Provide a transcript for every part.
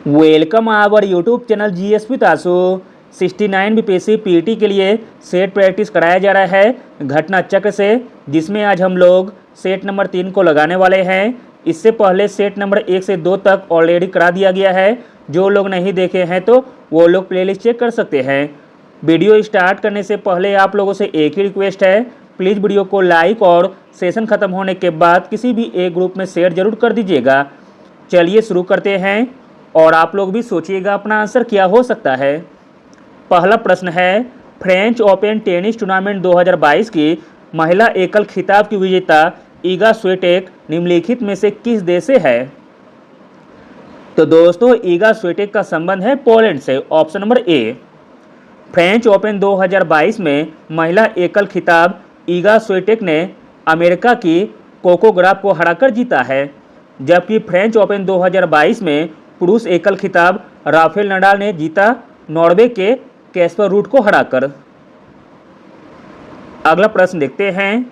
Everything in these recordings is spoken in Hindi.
Welcome our YouTube channel GS with Ashu. 69 BPSC PT के लिए सेट प्रैक्टिस कराया जा रहा है घटना चक्र से, जिसमें आज हम लोग सेट नंबर 3 को लगाने वाले हैं। इससे पहले सेट नंबर 1 से 2 तक ऑलरेडी करा दिया गया है। जो लोग नहीं देखे हैं तो वो लोग प्लेलिस्ट चेक कर सकते हैं। वीडियो स्टार्ट करने से पहले आप लोगों से एक ही रिक्वेस्ट है, प्लीज़ वीडियो को लाइक और सेशन ख़त्म होने के बाद किसी भी एक ग्रुप में शेयर जरूर कर दीजिएगा। चलिए शुरू करते हैं और आप लोग भी सोचिएगा अपना आंसर क्या हो सकता है। पहला प्रश्न है, फ्रेंच ओपन टेनिस टूर्नामेंट 2022 की महिला एकल खिताब की विजेता ईगा स्विएटेक निम्नलिखित में से किस देश से है? तो दोस्तों, ईगा स्विएटेक का संबंध है पोलैंड से। ऑप्शन नंबर ए। फ्रेंच ओपन 2022 में महिला एकल खिताब ईगा स्विएटेक ने अमेरिका की कोको गॉफ को हराकर जीता है, जबकि फ्रेंच ओपन 2022 में पुरुष एकल खिताब राफेल नडाल ने जीता नॉर्वे के कैस्पर रूड को हराकर। अगला प्रश्न देखते हैं,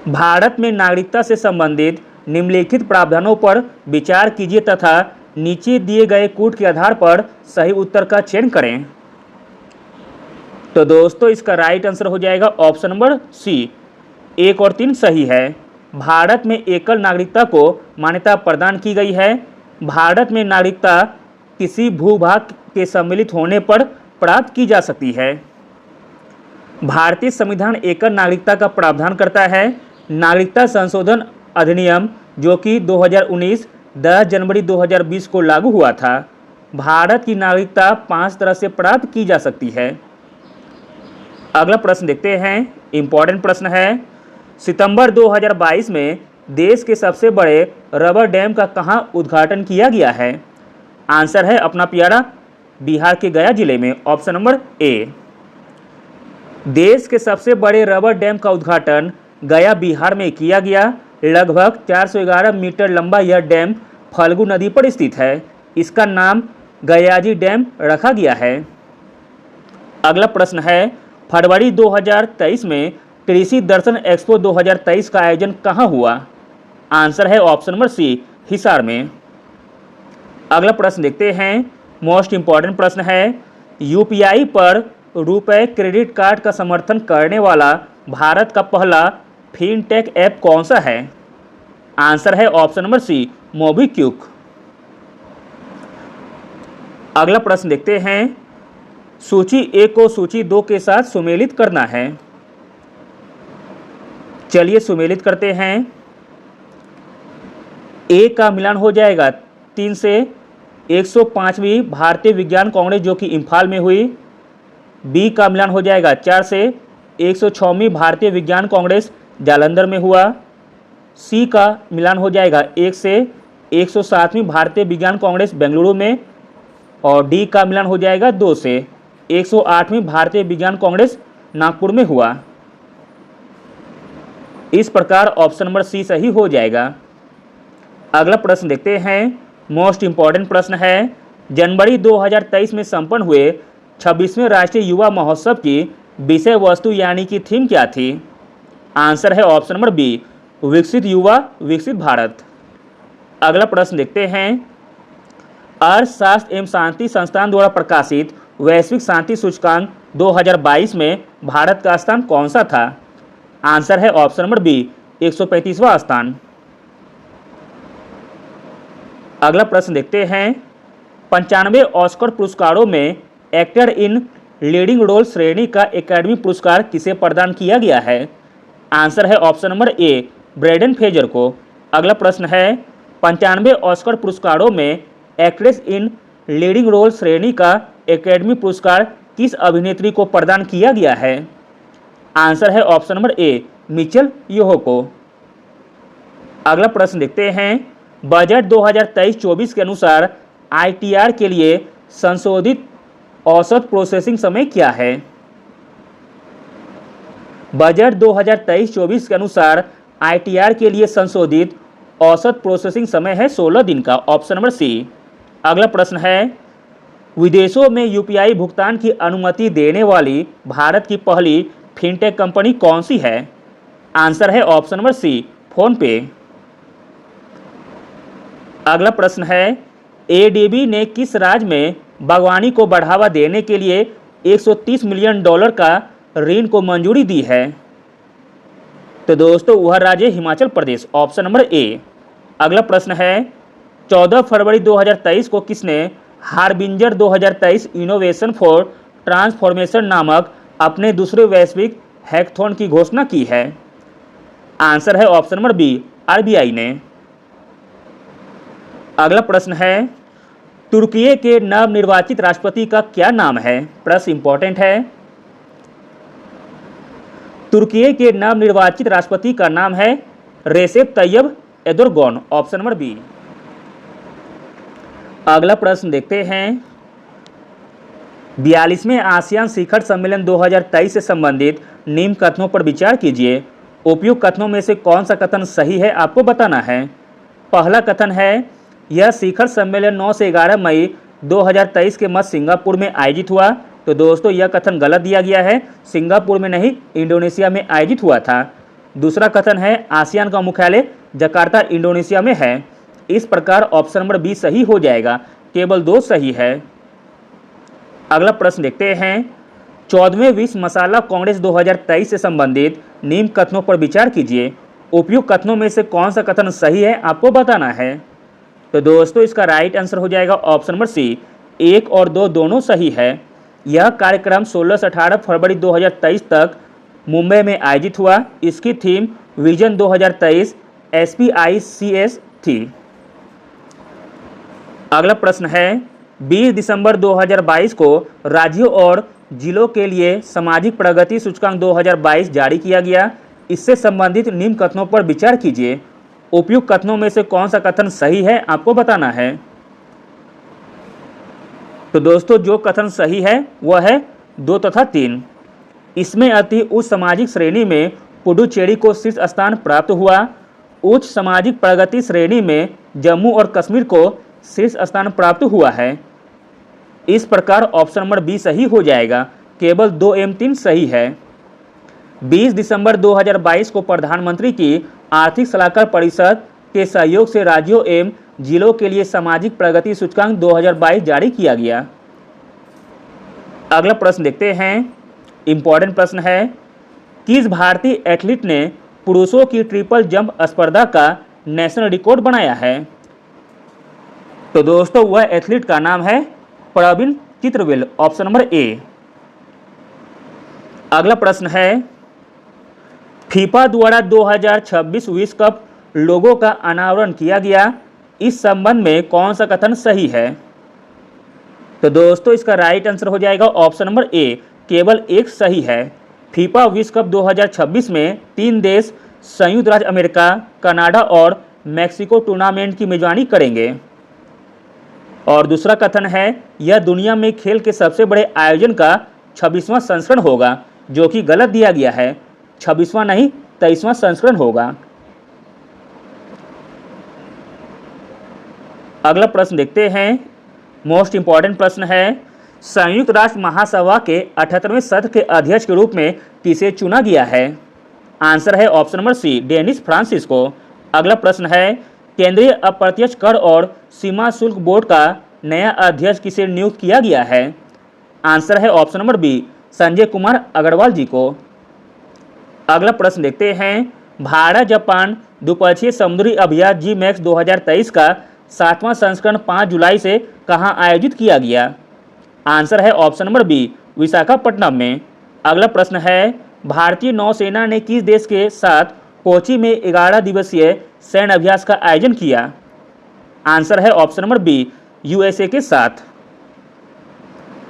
भारत में नागरिकता से संबंधित निम्नलिखित प्रावधानों पर विचार कीजिए तथा नीचे दिए गए कूट के आधार पर सही उत्तर का चयन करें। तो दोस्तों, इसका राइट आंसर हो जाएगा ऑप्शन नंबर सी। 1 और 3 सही है। भारत में एकल नागरिकता को मान्यता प्रदान की गई है। भारत में नागरिकता किसी भूभाग के सम्मिलित होने पर प्राप्त की जा सकती है। भारतीय संविधान एकल नागरिकता का प्रावधान करता है। नागरिकता संशोधन अधिनियम जो कि 2019 10 जनवरी 2020 को लागू हुआ था। भारत की नागरिकता 5 तरह से प्राप्त की जा सकती है। अगला प्रश्न देखते हैं, इंपॉर्टेंट प्रश्न है। सितंबर 2022 में देश के सबसे बड़े रबर डैम का कहां उद्घाटन किया गया है? आंसर है अपना प्यारा बिहार के गया जिले में। ऑप्शन नंबर ए। देश के सबसे बड़े रबर डैम का उद्घाटन गया बिहार में किया गया। लगभग 411 मीटर लंबा यह डैम फल्गु नदी पर स्थित है। इसका नाम गयाजी डैम रखा गया है। अगला प्रश्न है, फरवरी 2023 में कृषि दर्शन एक्सपो 2023 का आयोजन कहां हुआ? आंसर है ऑप्शन नंबर सी, हिसार में। अगला प्रश्न देखते हैं, मोस्ट इंपॉर्टेंट प्रश्न है। यूपीआई पर रुपए क्रेडिट कार्ड का समर्थन करने वाला भारत का पहला फिनटेक ऐप कौन सा है? आंसर है ऑप्शन नंबर सी, मोबीक्विक। अगला प्रश्न देखते हैं, सूची 1 को सूची 2 के साथ सुमेलित करना है। चलिए सुमेलित करते हैं। ए का मिलान हो जाएगा 3 से 105वीं भारतीय विज्ञान कांग्रेस जो कि इम्फाल में हुई। बी का मिलान हो जाएगा 4 से 106वीं भारतीय विज्ञान कांग्रेस जालंधर में हुआ। सी का मिलान हो जाएगा 1 से 107वीं भारतीय विज्ञान कांग्रेस बेंगलुरु में। और डी का मिलान हो जाएगा 2 से 108वीं भारतीय विज्ञान कांग्रेस नागपुर में हुआ। इस प्रकार ऑप्शन नंबर सी सही हो जाएगा। अगला प्रश्न देखते हैं, मोस्ट इंपॉर्टेंट प्रश्न है। जनवरी 2023 में संपन्न हुए 26वें राष्ट्रीय युवा महोत्सव की विषय वस्तु यानी कि थीम क्या थी? आंसर है ऑप्शन नंबर बी, विकसित युवा विकसित भारत। अगला प्रश्न देखते हैं, अर्थशास्त्र एवं शांति संस्थान द्वारा प्रकाशित वैश्विक शांति सूचकांक 2022 में भारत का स्थान कौन सा था? आंसर है ऑप्शन नंबर बी, 135वां स्थान। अगला प्रश्न देखते हैं, 95 ऑस्कर पुरस्कारों में एक्टर इन लीडिंग रोल श्रेणी का एकेडमी पुरस्कार किसे प्रदान किया गया है? आंसर है ऑप्शन नंबर ए, ब्रेंडन फ्रेजर को। अगला प्रश्न है, 95 ऑस्कर पुरस्कारों में एक्ट्रेस इन लीडिंग रोल श्रेणी का एकेडमी पुरस्कार किस अभिनेत्री को प्रदान किया गया है? आंसर है ऑप्शन नंबर ए, मिचेल योहो को। अगला प्रश्न देखते हैं, बजट 2023-24 के अनुसार आईटीआर के लिए संशोधित औसत प्रोसेसिंग समय क्या है? बजट 2023-24 के अनुसार आईटीआर के लिए संशोधित औसत प्रोसेसिंग समय है 16 दिन का। Option number C. अगला प्रश्न है, विदेशों में यूपीआई भुगतान की अनुमति देने वाली भारत की पहली फिनटेक कंपनी कौन सी है? आंसर है ऑप्शन नंबर सी, फोन पे। अगला प्रश्न है, एडीबी ने किस राज्य में बागवानी को बढ़ावा देने के लिए 130 मिलियन डॉलर का ऋण को मंजूरी दी है? तो दोस्तों वह राज्य हिमाचल प्रदेश, ऑप्शन नंबर ए। अगला प्रश्न है 14 फरवरी 2023 को किसने हार्बिंजर 2023 इनोवेशन फॉर ट्रांसफॉर्मेशन नामक अपने दूसरे वैश्विक हैकाथॉन की घोषणा की है? आंसर है ऑप्शन नंबर बी, आरबीआई ने। अगला प्रश्न है तुर्की के नवनिर्वाचित राष्ट्रपति का क्या नाम है? प्रश्न इंपॉर्टेंट है। तुर्की के नवनिर्वाचित राष्ट्रपति का नाम है Recep Tayyip Erdogan, option number B. अगला प्रश्न देखते हैं 42वें आसियान शिखर सम्मेलन 2023 से संबंधित निम्न कथनों पर विचार कीजिए। उपयुक्त कथनों में से कौन सा कथन सही है आपको बताना है। पहला कथन है यह शिखर सम्मेलन 9 से 11 मई 2023 के मध्य सिंगापुर में आयोजित हुआ। तो दोस्तों यह कथन गलत दिया गया है, सिंगापुर में नहीं इंडोनेशिया में आयोजित हुआ था। दूसरा कथन है आसियान का मुख्यालय जकार्ता इंडोनेशिया में है। इस प्रकार ऑप्शन नंबर बी सही हो जाएगा, केवल 2 सही है। अगला प्रश्न देखते हैं 14वें विश्व मसाला कांग्रेस 2023 से संबंधित निम्न कथनों पर विचार कीजिए। उपयुक्त कथनों में से कौन सा कथन सही है आपको बताना है। तो दोस्तों इसका राइट आंसर हो जाएगा ऑप्शन नंबर सी, 1 और 2 दोनों सही है। यह कार्यक्रम 16 से 18 फरवरी 2023 तक मुंबई में आयोजित हुआ। इसकी थीम विजन 2023 SPICS थी। अगला प्रश्न है 20 दिसंबर 2022 को राज्यों और जिलों के लिए सामाजिक प्रगति सूचकांक 2022 जारी किया गया। इससे संबंधित निम्न कथनों पर विचार कीजिए। उपयुक्त कथनों में से कौन सा कथन सही है आपको बताना है। तो दोस्तों जो कथन सही है वह है 2 तथा 3। इसमें अति उच्च सामाजिक श्रेणी में पुडुचेरी को शीर्ष स्थान प्राप्त हुआ। उच्च सामाजिक प्रगति श्रेणी में जम्मू और कश्मीर को शीर्ष स्थान प्राप्त हुआ है। इस प्रकार ऑप्शन नंबर बी सही हो जाएगा, केवल 2 एवं 3 सही है। 20 दिसंबर 2022 को प्रधानमंत्री की आर्थिक सलाहकार परिषद के सहयोग से राज्यों एवं जिलों के लिए सामाजिक प्रगति सूचकांक 2022 जारी किया गया। अगला प्रश्न देखते हैं, इंपॉर्टेंट प्रश्न है किस भारतीय एथलीट ने पुरुषों की ट्रिपल जंप स्पर्धा का नेशनल रिकॉर्ड बनाया है? तो दोस्तों वह एथलीट का नाम है प्रवीण चित्रवेल, ऑप्शन नंबर ए। अगला प्रश्न है फीफा द्वारा 2026 विश्व कप लोगो का अनावरण किया गया। इस संबंध में कौन सा कथन सही है? तो दोस्तों इसका राइट आंसर हो जाएगा ऑप्शन नंबर ए, केवल 1 सही है। फीफा विश्व कप 2026 में 3 देश संयुक्त राज्य अमेरिका, कनाडा और मैक्सिको टूर्नामेंट की मेजबानी करेंगे। और दूसरा कथन है यह दुनिया में खेल के सबसे बड़े आयोजन का 26वां संस्करण होगा, जो कि गलत दिया गया है। 26वां नहीं 23वां संस्करण होगा। अगला प्रश्न देखते हैं, मोस्ट इंपॉर्टेंट प्रश्न है संयुक्त राष्ट्र महासभा के 78वें सत्र के अध्यक्ष के रूप में किसे चुना गया है? आंसर है option number C, Dennis Francisco. अगला प्रश्न है केंद्रीय अप्रत्यक्ष कर और सीमा शुल्क बोर्ड का नया अध्यक्ष किसे नियुक्त किया गया है? आंसर है option number b, Sanjay Kumar Agrawal ji को। अगला प्रश्न देखते हैं भारत जापान द्विपक्षीय समुद्री अभियान GMAX 2023 का 7वां संस्करण 5 जुलाई से कहां आयोजित किया गया? आंसर है ऑप्शन नंबर बी, विशाखापट्टनम में। अगला प्रश्न है भारतीय नौसेना ने किस देश के साथ कोची में 11 दिवसीय सैन्य अभ्यास का आयोजन किया? आंसर है ऑप्शन नंबर बी, USA के साथ।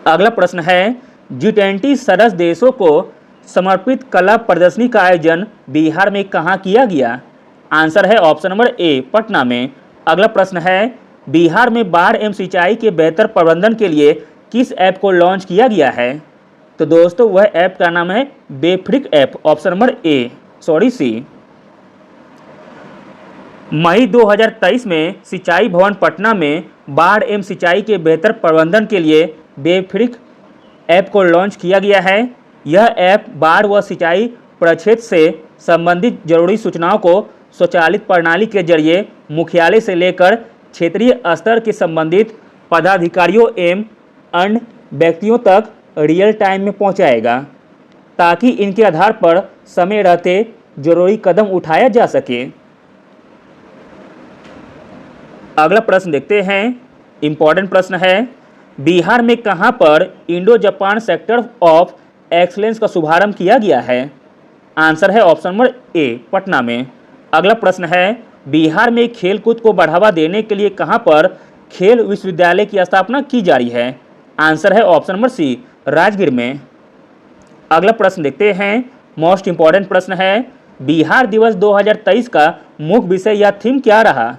अगला प्रश्न है G20 सदस्य देशों को समर्पित कला प्रदर्शनी का आयोजन बिहार में कहां किया गया? आंसर है ऑप्शन नंबर ए, पटना में। अगला प्रश्न है बिहार में बाढ़ एवं सिंचाई के बेहतर प्रबंधन के लिए किस ऐप को लॉन्च किया गया है? तो दोस्तों वह ऐप का नाम है बेफिक्र ऐप, ऑप्शन नंबर ए, सी। मई 2023 में सिंचाई भवन पटना में बाढ़ एवं सिंचाई के बेहतर प्रबंधन के लिए बेफिक्र ऐप को लॉन्च किया गया है। यह ऐप बाढ़ व सिंचाई प्रक्षेत्र से संबंधित जरूरी सूचनाओं को स्वचालित प्रणाली के जरिए मुख्यालय से लेकर क्षेत्रीय स्तर के संबंधित पदाधिकारियों एवं अन्य व्यक्तियों तक रियल टाइम में पहुंचाएगा, ताकि इनके आधार पर समय रहते जरूरी कदम उठाया जा सके। अगला प्रश्न देखते हैं, इंपॉर्टेंट प्रश्न है, बिहार में कहां पर Indo Japan sector of excellence का शुभारंभ किया गया है? आंसर है ऑप्शन नंबर ए, पटना में। अगला प्रश्न है, बिहार में खेलकूद को बढ़ावा देने के लिए कहां पर खेल विश्वविद्यालय की स्थापना की जा रही है? आंसर है ऑप्शन नंबर सी, राजगीर में। अगला प्रश्न देखते हैं, मोस्ट इंपॉर्टेंट प्रश्न है, बिहार दिवस 2023 का मुख्य विषय या थीम क्या रहा?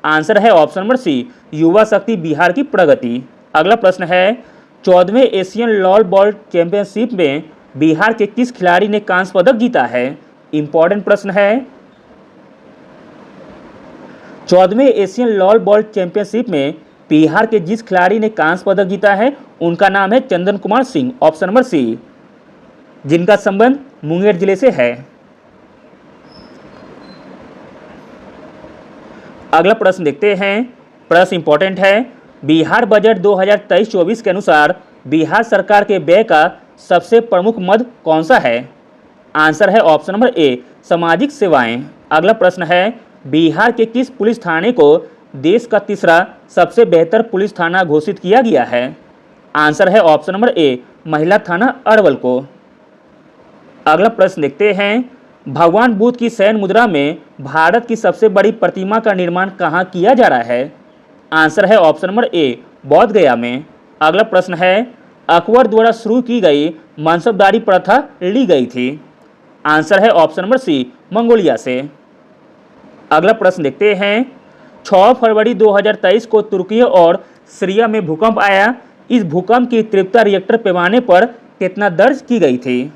आंसर है ऑप्शन नंबर सी, युवा शक्ति बिहार की प्रगति। अगला प्रश्न है, 14वें एशियन लॉल बॉल चैंपियनशिप में बिहार के किस खिलाड़ी ने कांस्य पदक जीता है? इंपॉर्टेंट प्रश्न है, 14वें एशियन लॉल बॉल चैंपियनशिप में बिहार के जिस खिलाड़ी ने कांस्य पदक जीता है उनका नाम है Chandan Kumar Singh, option number c, जिनका संबंध मुंगेर जिले से है। अगला प्रश्न देखते हैं, प्रश्न इंपॉर्टेंट है, बिहार बजट 2023-24 के अनुसार बिहार सरकार के व्यय का सबसे प्रमुख मद कौन सा है? आंसर है ऑप्शन नंबर ए, सामाजिक सेवाएं। अगला प्रश्न है, बिहार के किस पुलिस थाने को देश का तीसरा सबसे बेहतर पुलिस थाना घोषित किया गया है? आंसर है ऑप्शन नंबर ए, महिला थाना अरवल को। अगला प्रश्न देखते हैं, भगवान बुद्ध की शयन मुद्रा में भारत की सबसे बड़ी प्रतिमा का निर्माण कहाँ किया जा रहा है? आंसर है ऑप्शन नंबर ए, बोध गया में। अगला प्रश्न है, अकबर द्वारा शुरू की गई मनसबदारी प्रथा ली गई थी? आंसर है ऑप्शन नंबर सी, मंगोलिया से। अगला प्रश्न देखते हैं, 6 फरवरी 2023 को तुर्की और सीरिया में भूकंप आया, इस भूकंप की तीव्रता रिएक्टर पैमाने पर कितना दर्ज की गई थी?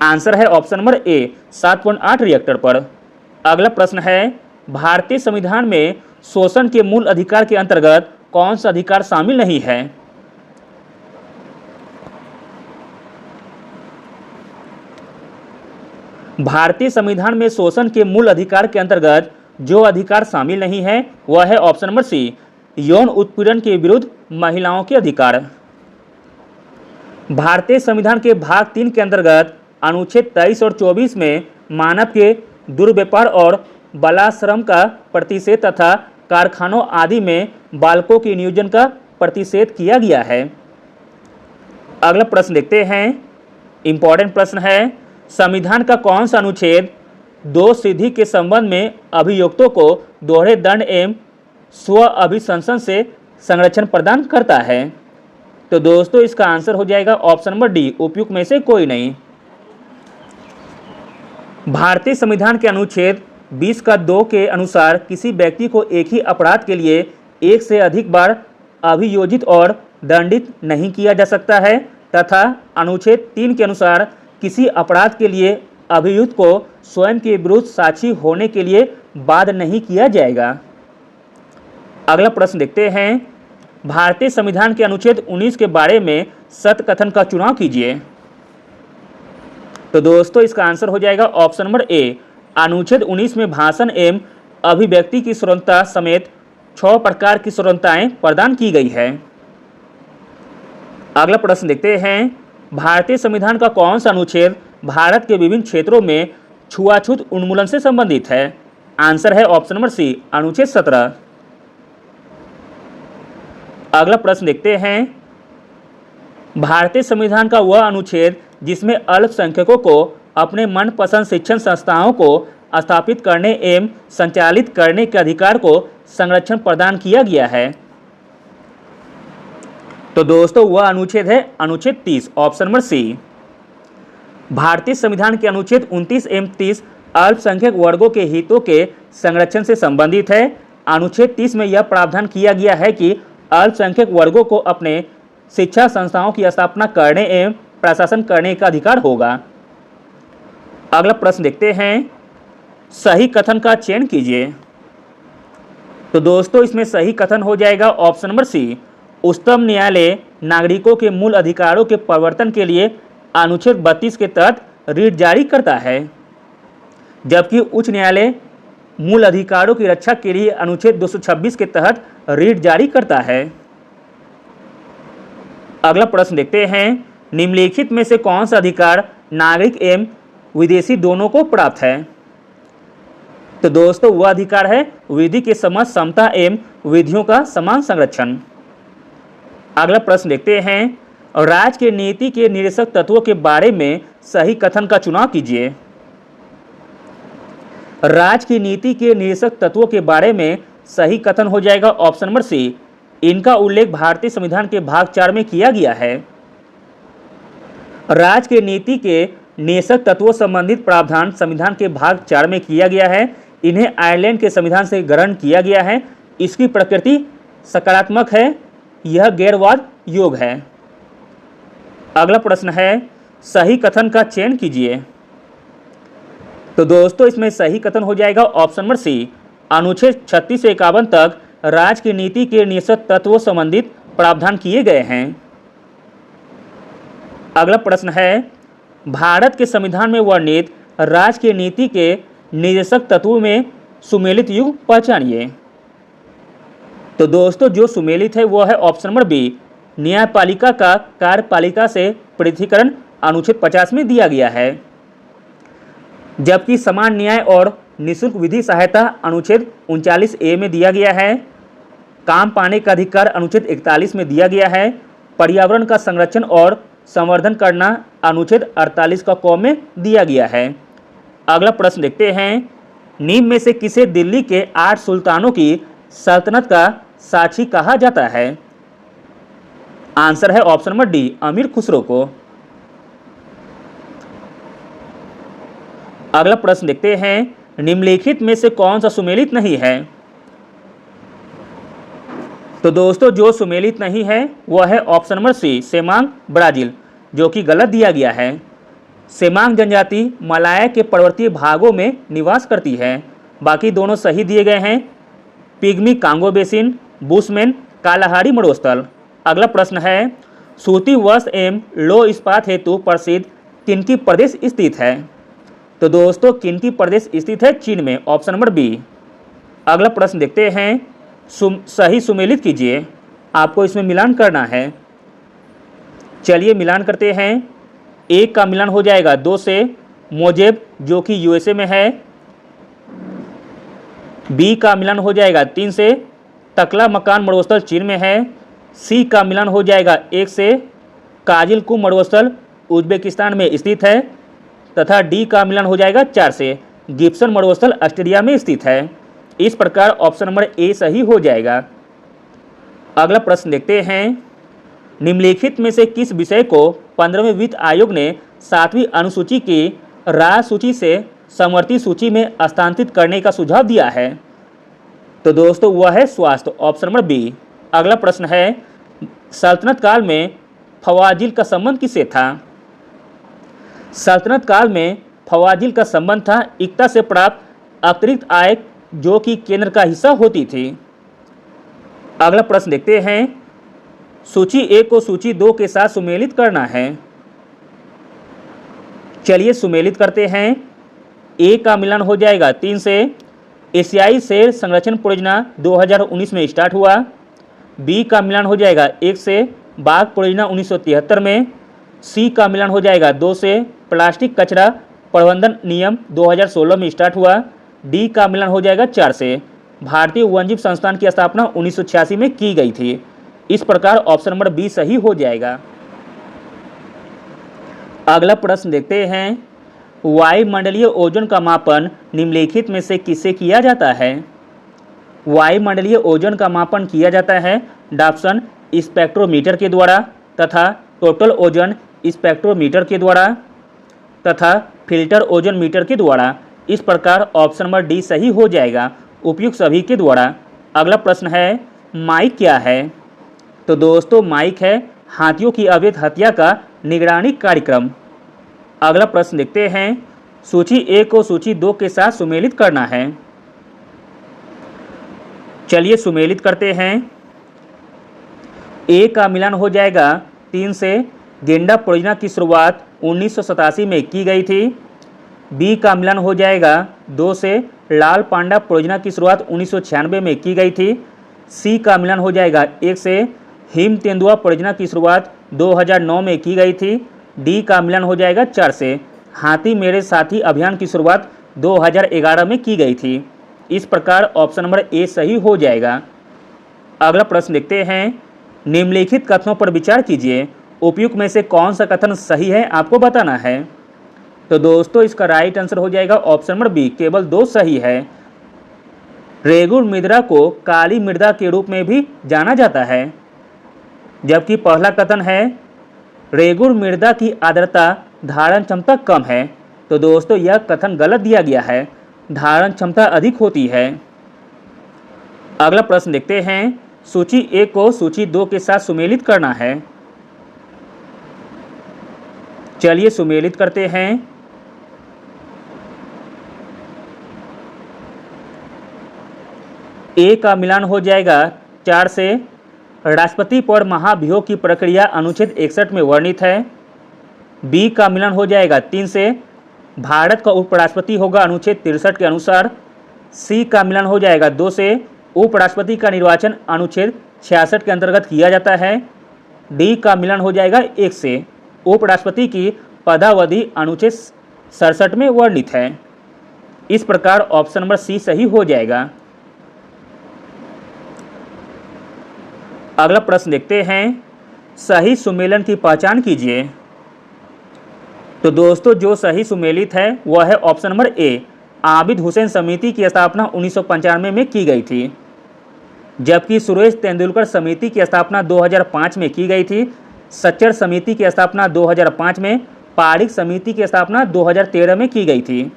आंसर है ऑप्शन नंबर ए, 7.8 रिएक्टर पर। अगला प्रश्न है, भारतीय संविधान में शोषण के मूल अधिकार के अंतर्गत कौन सा अधिकार शामिल नहीं है? भारतीय संविधान में शोषण के मूल अधिकार के अंतर्गत जो अधिकार शामिल नहीं है वह है ऑप्शन नंबर सी, यौन उत्पीड़न के विरुद्ध महिलाओं के अधिकार। भारतीय संविधान के भाग 3 के अंतर्गत अनुच्छेद 23 और 24 में मानव के दुर्व्यवहार और बालाश्रम का प्रतिषेध तथा कारखानों आदि में बालकों के नियोजन का प्रतिषेध किया गया है। अगला प्रश्न देखते हैं, इंपॉर्टेंट प्रश्न है, संविधान का कौन सा अनुच्छेद दोष सिद्धि के संबंध में अभियुक्तों को दोहरे दंड एवं स्व अभिशंसन से संरक्षण प्रदान करता है? तो दोस्तों इसका आंसर हो जाएगा ऑप्शन नंबर डी, उपयुक्त में से कोई नहीं। भारतीय संविधान के अनुच्छेद 20 का 2 के अनुसार किसी व्यक्ति को एक ही अपराध के लिए एक से अधिक बार अभियोजित और दंडित नहीं किया जा सकता है तथा अनुच्छेद 3 के अनुसार किसी अपराध के लिए अभियुक्त को स्वयं के विरुद्ध साक्षी होने के लिए बाध्य नहीं किया जाएगा। अगला प्रश्न देखते हैं, भारतीय संविधान के अनुच्छेद 19 के बारे में सत्य कथन का चुनाव कीजिए। तो दोस्तों इसका आंसर हो जाएगा ऑप्शन नंबर ए, अनुच्छेद 19 में भाषण एवं अभिव्यक्ति की स्वतंत्रता समेत 6 प्रकार की स्वतंत्रताएं प्रदान की गई है। अगला प्रश्न देखते हैं, भारतीय संविधान का कौन सा अनुच्छेद भारत के विभिन्न क्षेत्रों में छुआछूत उन्मूलन से संबंधित है? आंसर है ऑप्शन नंबर सी, अनुच्छेद 17। अगला प्रश्न देखते हैं, भारतीय संविधान का वह अनुच्छेद जिसमें अल्पसंख्यकों को अपने मनपसंद शिक्षण संस्थाओं को स्थापित करने एवं संचालित करने के अधिकार को संरक्षण प्रदान किया गया है? तो दोस्तों वह अनुच्छेद है अनुच्छेद 30, ऑप्शन नंबर सी। भारतीय संविधान के अनुच्छेद 29 एवं 30 अल्पसंख्यक वर्गों के हितों के संरक्षण से संबंधित है। अनुच्छेद 30 में यह प्रावधान किया गया है कि अल्पसंख्यक वर्गों को अपने शिक्षा संस्थाओं की स्थापना करने एवं प्रशासन करने का अधिकार होगा। अगला प्रश्न देखते हैं, सही कथन का चयन कीजिए। तो दोस्तों इसमें सही कथन हो जाएगा ऑप्शन नंबर सी, उच्चतम न्यायालय नागरिकों के मूल अधिकारों के परिवर्तन के लिए अनुच्छेद 32 के तहत रीट जारी करता है, जबकि उच्च न्यायालय मूल अधिकारों की रक्षा के लिए अनुच्छेद 226 के तहत रीट जारी करता है। अगला प्रश्न देखते हैं, निम्नलिखित में से कौन सा अधिकार नागरिक एवं विदेशी दोनों को प्राप्त है? तो दोस्तों वह अधिकार है विधि के समक्ष समता एवं विधियों का समान संरक्षण। अगला प्रश्न देखते हैं, राज्य के नीति के निर्देशक तत्वों के बारे में सही कथन का चुनाव कीजिए। राज्य की नीति के निर्देशक तत्वों के बारे में सही कथन हो जाएगा ऑप्शन नंबर सी, इनका उल्लेख भारतीय संविधान के भाग 4 में किया गया है। राज्य के नीति के निर्देशक तत्वों संबंधित प्रावधान संविधान के भाग 4 में किया गया है। इन्हें आयरलैंड के संविधान से ग्रहण किया गया है। इसकी प्रकृति सकारात्मक है, यह गैरवाद योग्य है। अगला प्रश्न है, सही कथन का चयन कीजिए। तो दोस्तों इसमें सही कथन हो जाएगा ऑप्शन नंबर सी, अनुच्छेद 36 से 51 तक राज्य की नीति के निर्देशक तत्वों संबंधित प्रावधान किए गए हैं। अगला प्रश्न है, भारत के संविधान में वर्णित राज्य की नीति के निर्देशक तत्वों में सुमेलित युग पहचानिए। तो दोस्तों जो सुमेलित है वह है ऑप्शन नंबर बी, न्यायपालिका का कार्यपालिका से पृथकीकरण अनुच्छेद 50 में दिया गया है, जबकि समान न्याय और निःशुल्क विधि सहायता अनुच्छेद 39A में दिया गया है। काम पाने का अधिकार अनुच्छेद 41 में दिया गया है। पर्यावरण का संरक्षण और संवर्धन करना अनुच्छेद 48 का क में दिया गया है। अगला प्रश्न देखते हैं, निम्न में से किसे दिल्ली के 8 सुल्तानों की सल्तनत का साक्षी कहा जाता है? आंसर है ऑप्शन नंबर डी, अमीर खुसरो को। अगला प्रश्न देखते हैं, निम्नलिखित में से कौन सा सुमेलित नहीं है? तो दोस्तों जो सुमेलित नहीं है वह है option number C, Semang Brazil, जो कि गलत दिया गया है। सेमांग जनजाति मलाया के पर्वतीय भागों में निवास करती है, बाकी दोनों सही दिए गए हैं। Pygmy Congo basin, bushman Kalahari मरुस्थल। अगला प्रश्न है, सूती वस्त्र एवं लौह इस्पात हेतु प्रसिद्ध किनकी प्रदेश स्थित है? तो दोस्तों किनकी प्रदेश स्थित है? चीन में, ऑप्शन नंबर बी। अगला प्रश्न देखते हैं, सही सुमेलित कीजिए, आपको इसमें मिलान करना है। चलिए मिलान करते हैं। एक का मिलान हो जाएगा 2 से, मोजेब जो कि यूएसए में है। बी का मिलान हो जाएगा 3 से, तकला मकान मरुस्थल चीन में है। सी का मिलान हो जाएगा 1 से, काजिल कुम मरुस्थल उज्बेकिस्तान में स्थित है। तथा डी का मिलान हो जाएगा 4 से, गिब्सन मरुस्थल ऑस्ट्रेलिया में स्थित है। इस प्रकार ऑप्शन नंबर ए सही हो जाएगा। अगला प्रश्न देखते हैं, निम्नलिखित में से किस विषय को 15वें वित्त आयोग ने 7वीं अनुसूची की राज्य सूची से समवर्ती सूची में स्थानांतरित करने का सुझाव दिया है? तो दोस्तों वह है स्वास्थ्य, ऑप्शन नंबर बी। अगला प्रश्न है, सल्तनत काल में फवाजिल का संबंध किससे था? सल्तनत काल में फवाजिल का संबंध था इक्ता से प्राप्त अतिरिक्त आय जो कि केंद्र का हिस्सा होती थी। अगला प्रश्न देखते हैं, सूची 1 को सूची 2 के साथ सुमेलित करना है। चलिए सुमेलित करते हैं। ए का मिलान हो जाएगा 3 से, एशियाई शेर संरक्षण परियोजना 2019 में स्टार्ट हुआ। बी का मिलान हो जाएगा 1 से, बाघ परियोजना 1973 में। सी का मिलान हो जाएगा 2 से, प्लास्टिक कचरा प्रबंधन नियम 2016 में स्टार्ट हुआ। डी का मिलान हो जाएगा 4 से, भारतीय वन्यजीव संस्थान की स्थापना 1986 में की गई थी। इस प्रकार ऑप्शन नंबर बी सही हो जाएगा। अगला प्रश्न देखते हैं, वायुमंडलीय ओजोन का मापन निम्नलिखित में से किससे किया जाता है? वायुमंडलीय ओजोन का मापन किया जाता है डॉप्सन स्पेक्ट्रोमीटर के द्वारा तथा टोटल ओजोन स्पेक्ट्रोमीटर के द्वारा तथा फिल्टर ओजोन मीटर के द्वारा। इस प्रकार ऑप्शन नंबर डी सही हो जाएगा, उपयुक्त सभी के द्वारा। अगला प्रश्न है, माइक क्या है? तो दोस्तों माइक है हाथियों की अवैध हत्या का निगरानी कार्यक्रम। अगला प्रश्न देखते हैं, सूची 1 को सूची 2 के साथ सुमेलित करना है। चलिए सुमेलित करते हैं। ए का मिलान हो जाएगा 3 से, गेंडा परियोजना की शुरुआत 1987 में की गई थी। बी का मिलान हो जाएगा 2 से लाल पांडा परियोजना की शुरुआत 1996 में की गई थी। सी का मिलान हो जाएगा 1 से हिम तेंदुआ परियोजना की शुरुआत 2009 में की गई थी। डी का मिलान हो जाएगा 4 से हाथी मेरे साथी अभियान की शुरुआत 2011 में की गई थी। इस प्रकार ऑप्शन नंबर ए सही हो जाएगा। अगला प्रश्न देखते हैं, निम्नलिखित कथनों पर विचार कीजिए, उपयुक्त में से कौन सा कथन सही है आपको बताना है। तो दोस्तों इसका राइट आंसर हो जाएगा ऑप्शन नंबर बी, केवल 2 सही है। रेगुड़ मृदा को काली मृदा के रूप में भी जाना जाता है, जबकि पहला कथन है रेगुड़ मृदा की आर्द्रता धारण क्षमता कम है। तो दोस्तों यह कथन गलत दिया गया है, धारण क्षमता अधिक होती है। अगला प्रश्न देखते हैं, सूची 1 को सूची 2 के साथ सुमेलित करना है। चलिए सुमेलित करते हैं। ए का मिलान हो जाएगा 4 से राष्ट्रपति पर महाभियोग की प्रक्रिया अनुच्छेद 61 में वर्णित है। बी का मिलान हो जाएगा 3 से भारत का उपराष्ट्रपति होगा अनुच्छेद 63 के अनुसार। सी का मिलान हो जाएगा 2 से उपराष्ट्रपति का निर्वाचन अनुच्छेद 66 के अंतर्गत किया जाता है। डी का मिलान हो जाएगा 1 से उपराष्ट्रपति की पदावधि अनुच्छेद 67 में वर्णित है। इस प्रकार ऑप्शन नंबर सी सही हो जाएगा। अगला प्रश्न देखते हैं, सही सुमेलन की पहचान कीजिए। तो दोस्तों जो सही सुमेलित है वह है ऑप्शन नंबर ए, आबिद हुसैन समिति की स्थापना 1995 में की गई थी, जबकि सुरेश तेंदुलकर समिति की स्थापना 2005 में की गई थी। सच्चर समिति की स्थापना 2005 में, पारिक समिति की स्थापना 2013 में की गई थी।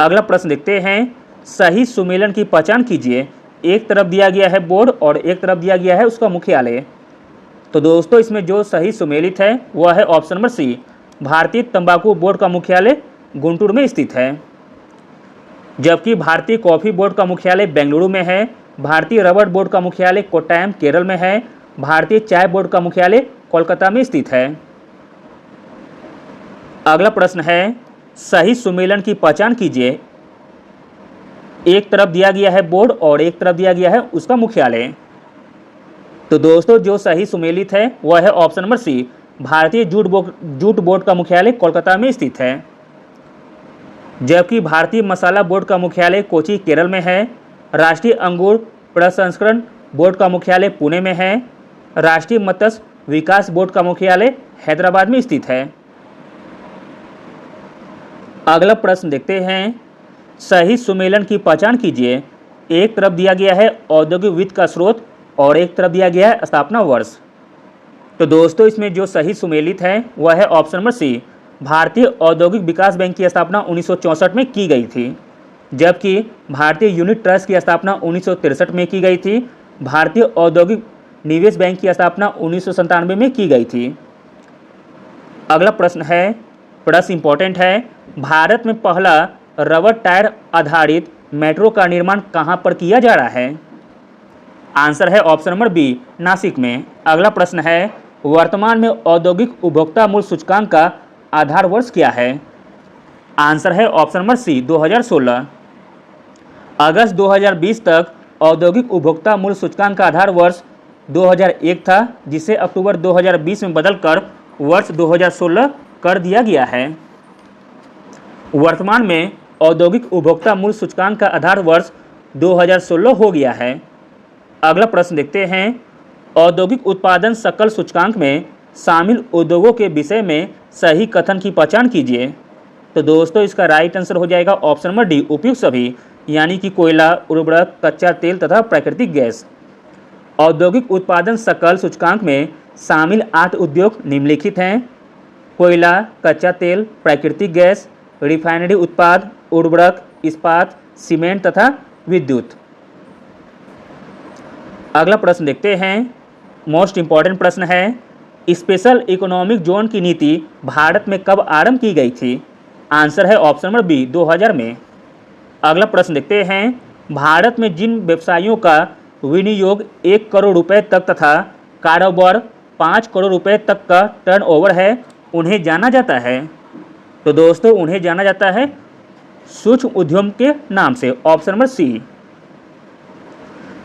अगला प्रश्न देखते हैं, सही सुमेलन की पहचान कीजिए। एक तरफ दिया गया है बोर्ड और एक तरफ दिया गया है उसका मुख्यालय। तो दोस्तों इसमें जो सही सुमेलित है वह है ऑप्शन नंबर सी, भारतीय तंबाकू बोर्ड का मुख्यालय गुंटूर में स्थित है, जबकि भारतीय कॉफी बोर्ड का मुख्यालय बेंगलुरु में है। भारतीय रबर बोर्ड का मुख्यालय कोट्टायम केरल में है। भारतीय चाय बोर्ड का मुख्यालय कोलकाता में स्थित है। अगला प्रश्न है, सही सुमेलन की पहचान कीजिए। एक तरफ दिया गया है बोर्ड और एक तरफ दिया गया है उसका मुख्यालय। तो दोस्तों जो सही सुमेलित है वह है ऑप्शन नंबर सी, भारतीय जूट बोर्ड का मुख्यालय कोलकाता में स्थित है, जबकि भारतीय मसाला बोर्ड का मुख्यालय कोची केरल में है। राष्ट्रीय अंगूर प्रसंस्करण बोर्ड का मुख्यालय पुणे में है। राष्ट्रीय मत्स्य विकास बोर्ड का मुख्यालय हैदराबाद में स्थित है। अगला प्रश्न देखते हैं, सही सुमेलन की पहचान कीजिए। एक तरफ दिया गया है औद्योगिक वित्त का स्रोत और एक तरफ दिया गया है स्थापना वर्ष। तो दोस्तों इसमें जो सही सुमेलित है वह है ऑप्शन नंबर सी, भारतीय औद्योगिक विकास बैंक की स्थापना 1964 में की गई थी, जबकि भारतीय यूनिट ट्रस्ट की स्थापना 1963 में की गई थी। भारतीय औद्योगिक निवेश बैंक की स्थापना 1997 में की गई थी। अगला प्रश्न है, प्रश्न इंपॉर्टेंट है, भारत में पहला रबर टायर आधारित मेट्रो का निर्माण कहां पर किया जा रहा है। आंसर है ऑप्शन नंबर बी, नासिक में। अगला प्रश्न है, वर्तमान में औद्योगिक उपभोक्ता मूल्य सूचकांक का आधार वर्ष क्या है। आंसर है ऑप्शन नंबर सी, 2016। अगस्त 2020 तक औद्योगिक उपभोक्ता मूल्य सूचकांक का आधार वर्ष 2001 था, जिसे अक्टूबर 2020 में बदलकर वर्ष 2016 कर दिया गया है। वर्तमान में औद्योगिक उपभोक्ता मूल्य सूचकांक का आधार वर्ष 2016 हो गया है। अगला प्रश्न देखते हैं, औद्योगिक उत्पादन सकल सूचकांक में शामिल उद्योगों के विषय में सही कथन की पहचान कीजिए। तो दोस्तों इसका राइट आंसर हो जाएगा ऑप्शन नंबर डी, उपयुक्त सभी, यानी कि कोयला, उर्वरक, कच्चा तेल तथा प्राकृतिक गैस। औद्योगिक उत्पादन सकल सूचकांक में शामिल 8 उद्योग निम्नलिखित हैं: कोयला, कच्चा तेल, प्राकृतिक गैस, रिफाइनरी उत्पाद, उर्वरक, इस्पात, सीमेंट तथा विद्युत। अगला प्रश्न देखते हैं, मोस्ट इंपॉर्टेंट प्रश्न है, स्पेशल इकोनॉमिक जोन की नीति भारत में कब आरंभ की गई थी। आंसर है ऑप्शन नंबर बी, 2000 में। अगला प्रश्न देखते हैं, भारत में जिन व्यवसायियों का विनियोग 1 करोड़ रुपए तक तथा कारोबार 5 करोड़ रुपए तक का टर्नओवर है उन्हें जाना जाता है। तो दोस्तों उन्हें जाना जाता है सूक्ष्म उद्यम के नाम से, ऑप्शन नंबर सी।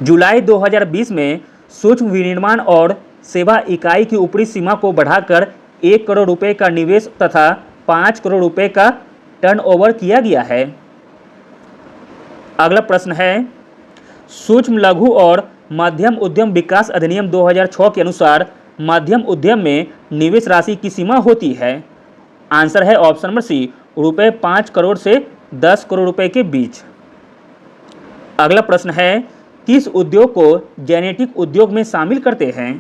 जुलाई 2020 में सूक्ष्म विनिर्माण और सेवा इकाई की ऊपरी सीमा को बढ़ाकर 1 करोड़ रुपए का निवेश तथा 5 करोड़ रुपए का टर्नओवर किया गया है। अगला प्रश्न है, सूक्ष्म लघु और मध्यम उद्यम विकास अधिनियम 2006 के अनुसार मध्यम उद्यम में निवेश राशि की सीमा होती है। आंसर है ऑप्शन नंबर सी, रुपए 5 करोड़ से 10 करोड़ रुपए के बीच। अगला प्रश्न है, किस उद्योग को जेनेटिक उद्योग में शामिल करते हैं?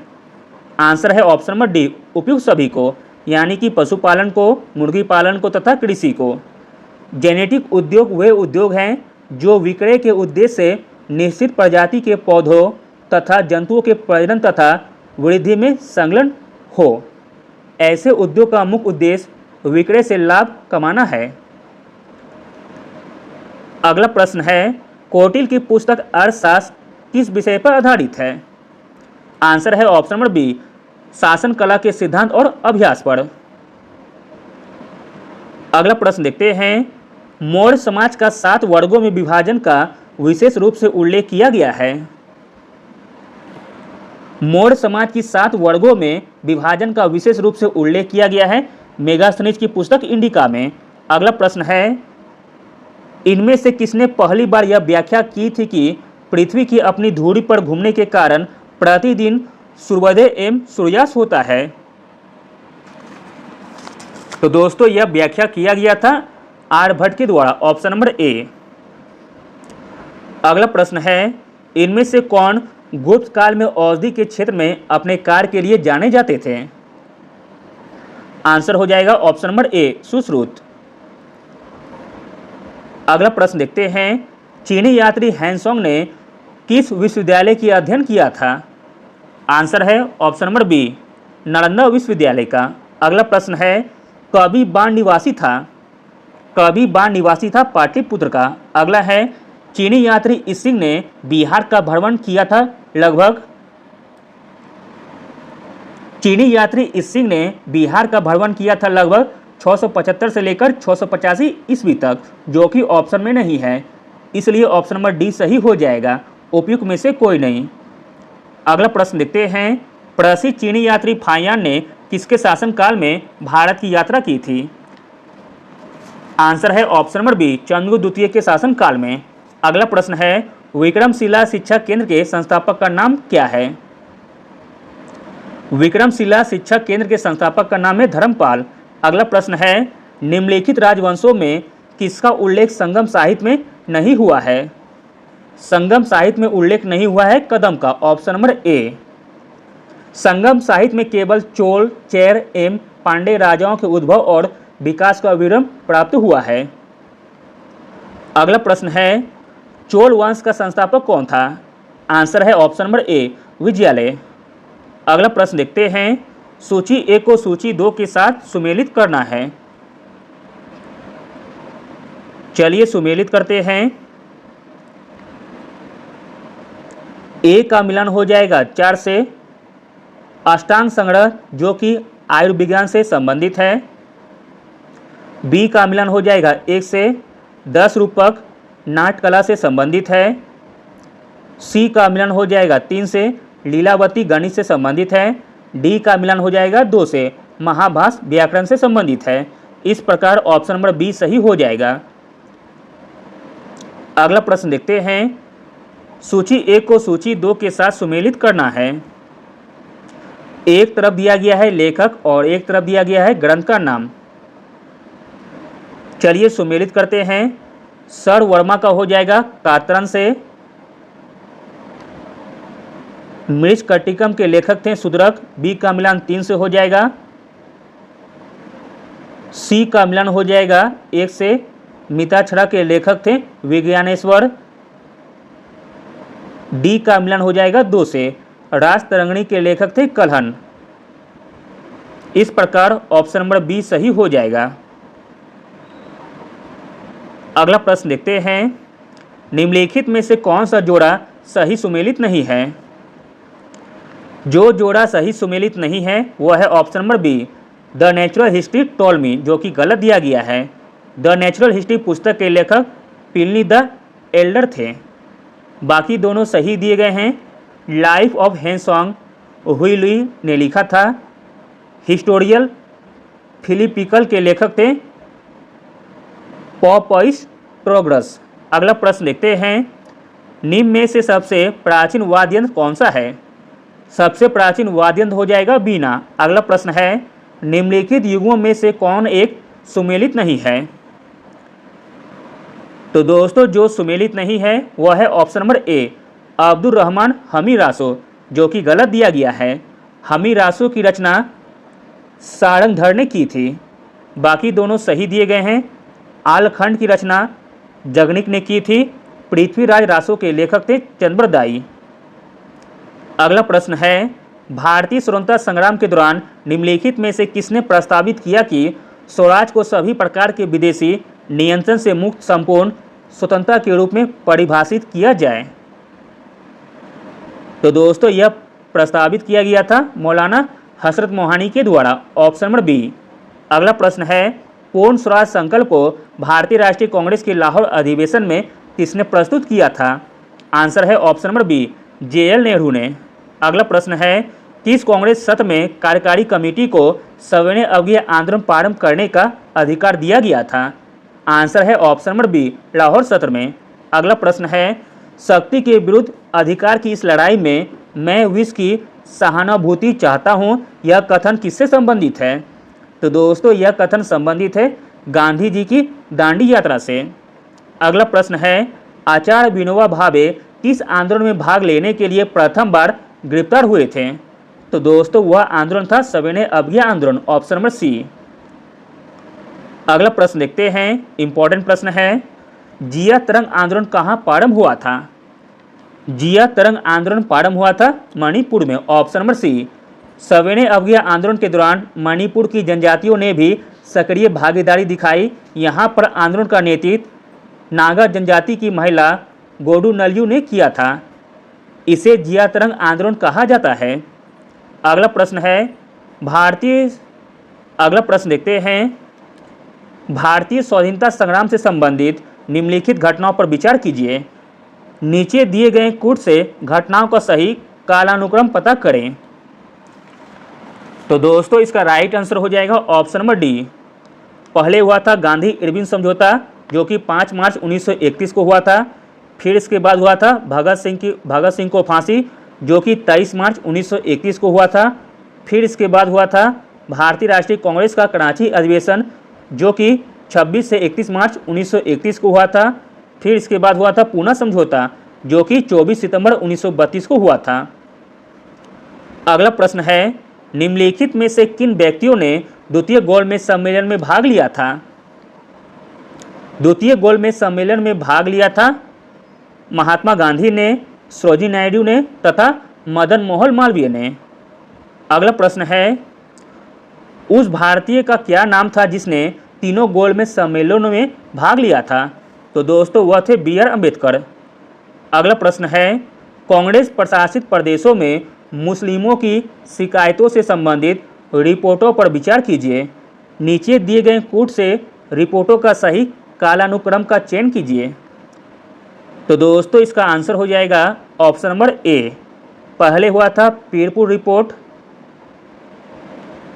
आंसर है ऑप्शन नंबर डी, उपयुक्त सभी को, यानी कि पशुपालन को, मुर्गी पालन को तथा कृषि को। जेनेटिक उद्योग वे उद्योग हैं जो विक्रय के उद्देश्य से निश्चित प्रजाति के पौधों तथा जंतुओं के प्रजनन तथा वृद्धि में संलग्न हो। ऐसे उद्योग का मुख्य उद्देश्य विक्रय से लाभ कमाना है। अगला प्रश्न है, कौटिल्य की पुस्तक अर्थशास्त्र किस विषय पर आधारित है? आंसर है ऑप्शन नंबर बी, शासन कला के सिद्धांत और अभ्यास पर। अगला प्रश्न देखते हैं, मौर्य समाज का 7 वर्गों में विभाजन का विशेष रूप से उल्लेख किया गया है। मौर्य समाज की 7 वर्गों में विभाजन का विशेष रूप से उल्लेख किया गया है मेगास्थनीज की पुस्तक इंडिका में। अगला प्रश्न है, इनमें से किसने पहली बार यह व्याख्या की थी कि पृथ्वी की अपनी धुरी पर घूमने के कारण प्रतिदिन सूर्योदय एवं सूर्यास्त होता है? तो दोस्तों यह व्याख्या किया गया था आर्यभट्ट के द्वारा, ऑप्शन नंबर ए। अगला प्रश्न है, इनमें से कौन गुप्त काल में औषधि के क्षेत्र में अपने कार्य के लिए जाने जाते थे? आंसर हो जाएगा ऑप्शन नंबर ए, सुश्रुत। अगला प्रश्न देखते हैं, चीनी यात्री हैंसोंग ने किस विश्वविद्यालय की अध्ययन किया था? आंसर है ऑप्शन नंबर बी, नालंदा विश्वविद्यालय का। अगला प्रश्न है, कभी बाण निवासी था? कभी बाण निवासी था पाटलिपुत्र का। अगला है, चीनी यात्री इसिंग ने बिहार का भ्रमण किया था लगभग। चीनी यात्री इसिंग ने बिहार का भ्रमण किया था लगभग 675 से लेकर 685 ईस्वी तक, जो कि ऑप्शन में नहीं है, इसलिए ऑप्शन नंबर डी सही हो जाएगा, उपयुक्त में से कोई नहीं। अगला प्रश्न देखते हैं, प्रसिद्ध चीनी यात्री फाहियान ने किसके शासनकाल में भारत की यात्रा की थी? आंसर है ऑप्शन नंबर बी, चंद्रगुप्त द्वितीय के शासनकाल में। अगला प्रश्न है, विक्रमशिला शिक्षा केंद्र के संस्थापक का नाम क्या है? विक्रमशिला शिक्षा केंद्र के संस्थापक का नाम है धर्मपाल। अगला प्रश्न है, निम्नलिखित राजवंशों में किसका उल्लेख संगम साहित्य में नहीं हुआ है? संगम साहित्य में उल्लेख नहीं हुआ है कदम का, ऑप्शन नंबर ए। संगम साहित्य में केवल चोल, चेर एवं पांडे राजाओं के उद्भव और विकास का विवरण प्राप्त हुआ है। अगला प्रश्न है, चोल वंश का संस्थापक कौन था? आंसर है ऑप्शन नंबर ए, विजयालय। अगला प्रश्न देखते हैं, सूची 1 को सूची 2 के साथ सुमेलित करना है। चलिए सुमेलित करते हैं। ए का मिलान हो जाएगा 4 से अष्टांग संग्रह जो कि आयुर्विज्ञान से संबंधित है। बी का मिलान हो जाएगा 1 से 10 रूपक नाट्यकला से संबंधित है। सी का मिलान हो जाएगा 3 से लीलावती गणित से संबंधित है। डी का मिलान हो जाएगा 2 से महाभाष्य व्याकरण से संबंधित है। इस प्रकार ऑप्शन नंबर बी सही हो जाएगा। अगला प्रश्न देखते हैं, सूची 1 को सूची 2 के साथ सुमेलित करना है। एक तरफ दिया गया है लेखक और एक तरफ दिया गया है ग्रंथ का नाम। चलिए सुमेलित करते हैं। सर वर्मा का हो जाएगा कातरन से। मृच कट्टिकम के लेखक थे सुदरक। बी का मिलान 3 से हो जाएगा। सी का मिलान हो जाएगा 1 से मिताक्षरा के लेखक थे विज्ञानेश्वर। डी का मिलान हो जाएगा 2 से राजतरंगिणी के लेखक थे कल्हण। इस प्रकार ऑप्शन नंबर बी सही हो जाएगा। अगला प्रश्न देखते हैं, निम्नलिखित में से कौन सा जोड़ा सही सुमेलित नहीं है? जो जोड़ा सही सुमेलित नहीं है वह है option number B, the natural history told me, जो कि गलत दिया गया है। द नेचुरल हिस्ट्री पुस्तक के लेखक प्लिनी द एल्डर थे। बाकी दोनों सही दिए गए हैं। लाइफ ऑफ हेनसोंग हुइलुई ने लिखा था। हिस्टोरियल फिलिपिकल के लेखक थे पॉपइस ट्रोग्रस। अगला प्रश्न देखते हैं, निम्न में से सबसे प्राचीन वाद्य यंत्र कौन सा है? सबसे प्राचीन वाद्य यंत्र हो जाएगा बीना। अगला प्रश्न है, निम्नलिखित युगों में से कौन एक सुमेलित नहीं है? तो दोस्तों जो सुमेलित नहीं है वह है option number a, Abdul Rahman हमीरासो, जो कि गलत दिया गया है। हमीरासो की रचना सारंगधर ने की थी। बाकी दोनों सही दिए गए हैं। आलखंड की रचना जगनिक ने की थी। पृथ्वीराज रासो के लेखक थे चंद्रदाई। अगला प्रश्न है, भारतीय स्वतंत्रता संग्राम के दौरान निम्नलिखित में से किसने प्रस्तावित किया कि स्वराज को सभी प्रकार के विदेशी नियंत्रण से मुक्त संपूर्ण स्वतंत्रता के रूप में परिभाषित किया जाए? तो दोस्तों यह प्रस्तावित किया गया था मौलाना हसरत मोहानी के द्वारा। Option number B. अगला प्रश्न है, पूर्ण स्वराज संकल्प को भारतीय राष्ट्रीय कांग्रेस के लाहौर अधिवेशन में किसने प्रस्तुत किया था? आंसर है option number B, JL Nehru ने। अगला प्रश्न है, किस कांग्रेस सत्र में कार्यकारी कमेटी को सविनय अवज्ञा आंदोलन प्रारंभ करने का अधिकार दिया गया था? आंसर है ऑप्शन नंबर बी, लाहौर सत्र में। अगला प्रश्न है, शक्ति के विरुद्ध अधिकार की इस लड़ाई में मैं विश्व की सहानुभूति चाहता हूं, यह कथन किससे संबंधित है? तो दोस्तों यह कथन संबंधित है गांधी जी की दांडी यात्रा से। अगला प्रश्न है, आचार्य विनोबा भावे किस आंदोलन में भाग लेने के लिए प्रथम बार गिरफ्तार हुए थे? तो दोस्तों वह आंदोलन था सविनय अवज्ञा आंदोलन। Option number C. अगला प्रश्न देखते हैं, इंपॉर्टेंट प्रश्न है, जिया तरंग आंदोलन कहाँ प्रारंभ हुआ था? जिया तरंग आंदोलन प्रारंभ हुआ था मणिपुर में। Option number C. सविनय अवज्ञा आंदोलन के दौरान मणिपुर की जनजातियों ने भी सक्रिय भागीदारी दिखाई। यहाँ पर आंदोलन का नेतृत्व नागा जनजाति की महिला गोडू नल्यू ने किया था। इसे जिया तरंग आंदोलन कहा जाता है। अगला प्रश्न है, अगला प्रश्न देखते हैं, भारतीय स्वाधीनता संग्राम से संबंधित निम्नलिखित घटनाओं पर विचार कीजिए। नीचे दिए गए कूट से घटनाओं का सही कालानुक्रम पता करें। तो दोस्तों इसका राइट आंसर हो जाएगा ऑप्शन नंबर डी। पहले हुआ था गांधी इरविन समझौता, जो कि 5 मार्च 1931 को हुआ था। फिर इसके बाद हुआ था भगत सिंह को फांसी, जो कि 23 मार्च 1931 को हुआ था। फिर इसके बाद हुआ था भारतीय राष्ट्रीय कांग्रेस का कराची अधिवेशन, जो कि 26 से 31 मार्च 1931 को हुआ था। फिर इसके बाद हुआ था पूना समझौता, जो कि 24 सितंबर 1932 को हुआ था। अगला प्रश्न है, निम्नलिखित में से किन व्यक्तियों ने द्वितीय गोलमेज सम्मेलन में भाग लिया था? द्वितीय गोलमेज सम्मेलन में भाग लिया था महात्मा गांधी ने, सरोजिनी नायडू ने तथा मदन मोहन मालवीय ने। अगला प्रश्न है, उस भारतीय का क्या नाम था जिसने तीनों गोलमेज सम्मेलनों में भाग लिया था? तो दोस्तों वह थे BR अम्बेडकर। अगला प्रश्न है, कांग्रेस प्रशासित प्रदेशों में मुस्लिमों की शिकायतों से संबंधित रिपोर्टों पर विचार कीजिए। नीचे दिए गए कूट से रिपोर्टों का सही कालानुक्रम का चयन कीजिए। तो दोस्तों इसका आंसर हो जाएगा ऑप्शन नंबर ए। पहले हुआ था पीरपुर रिपोर्ट,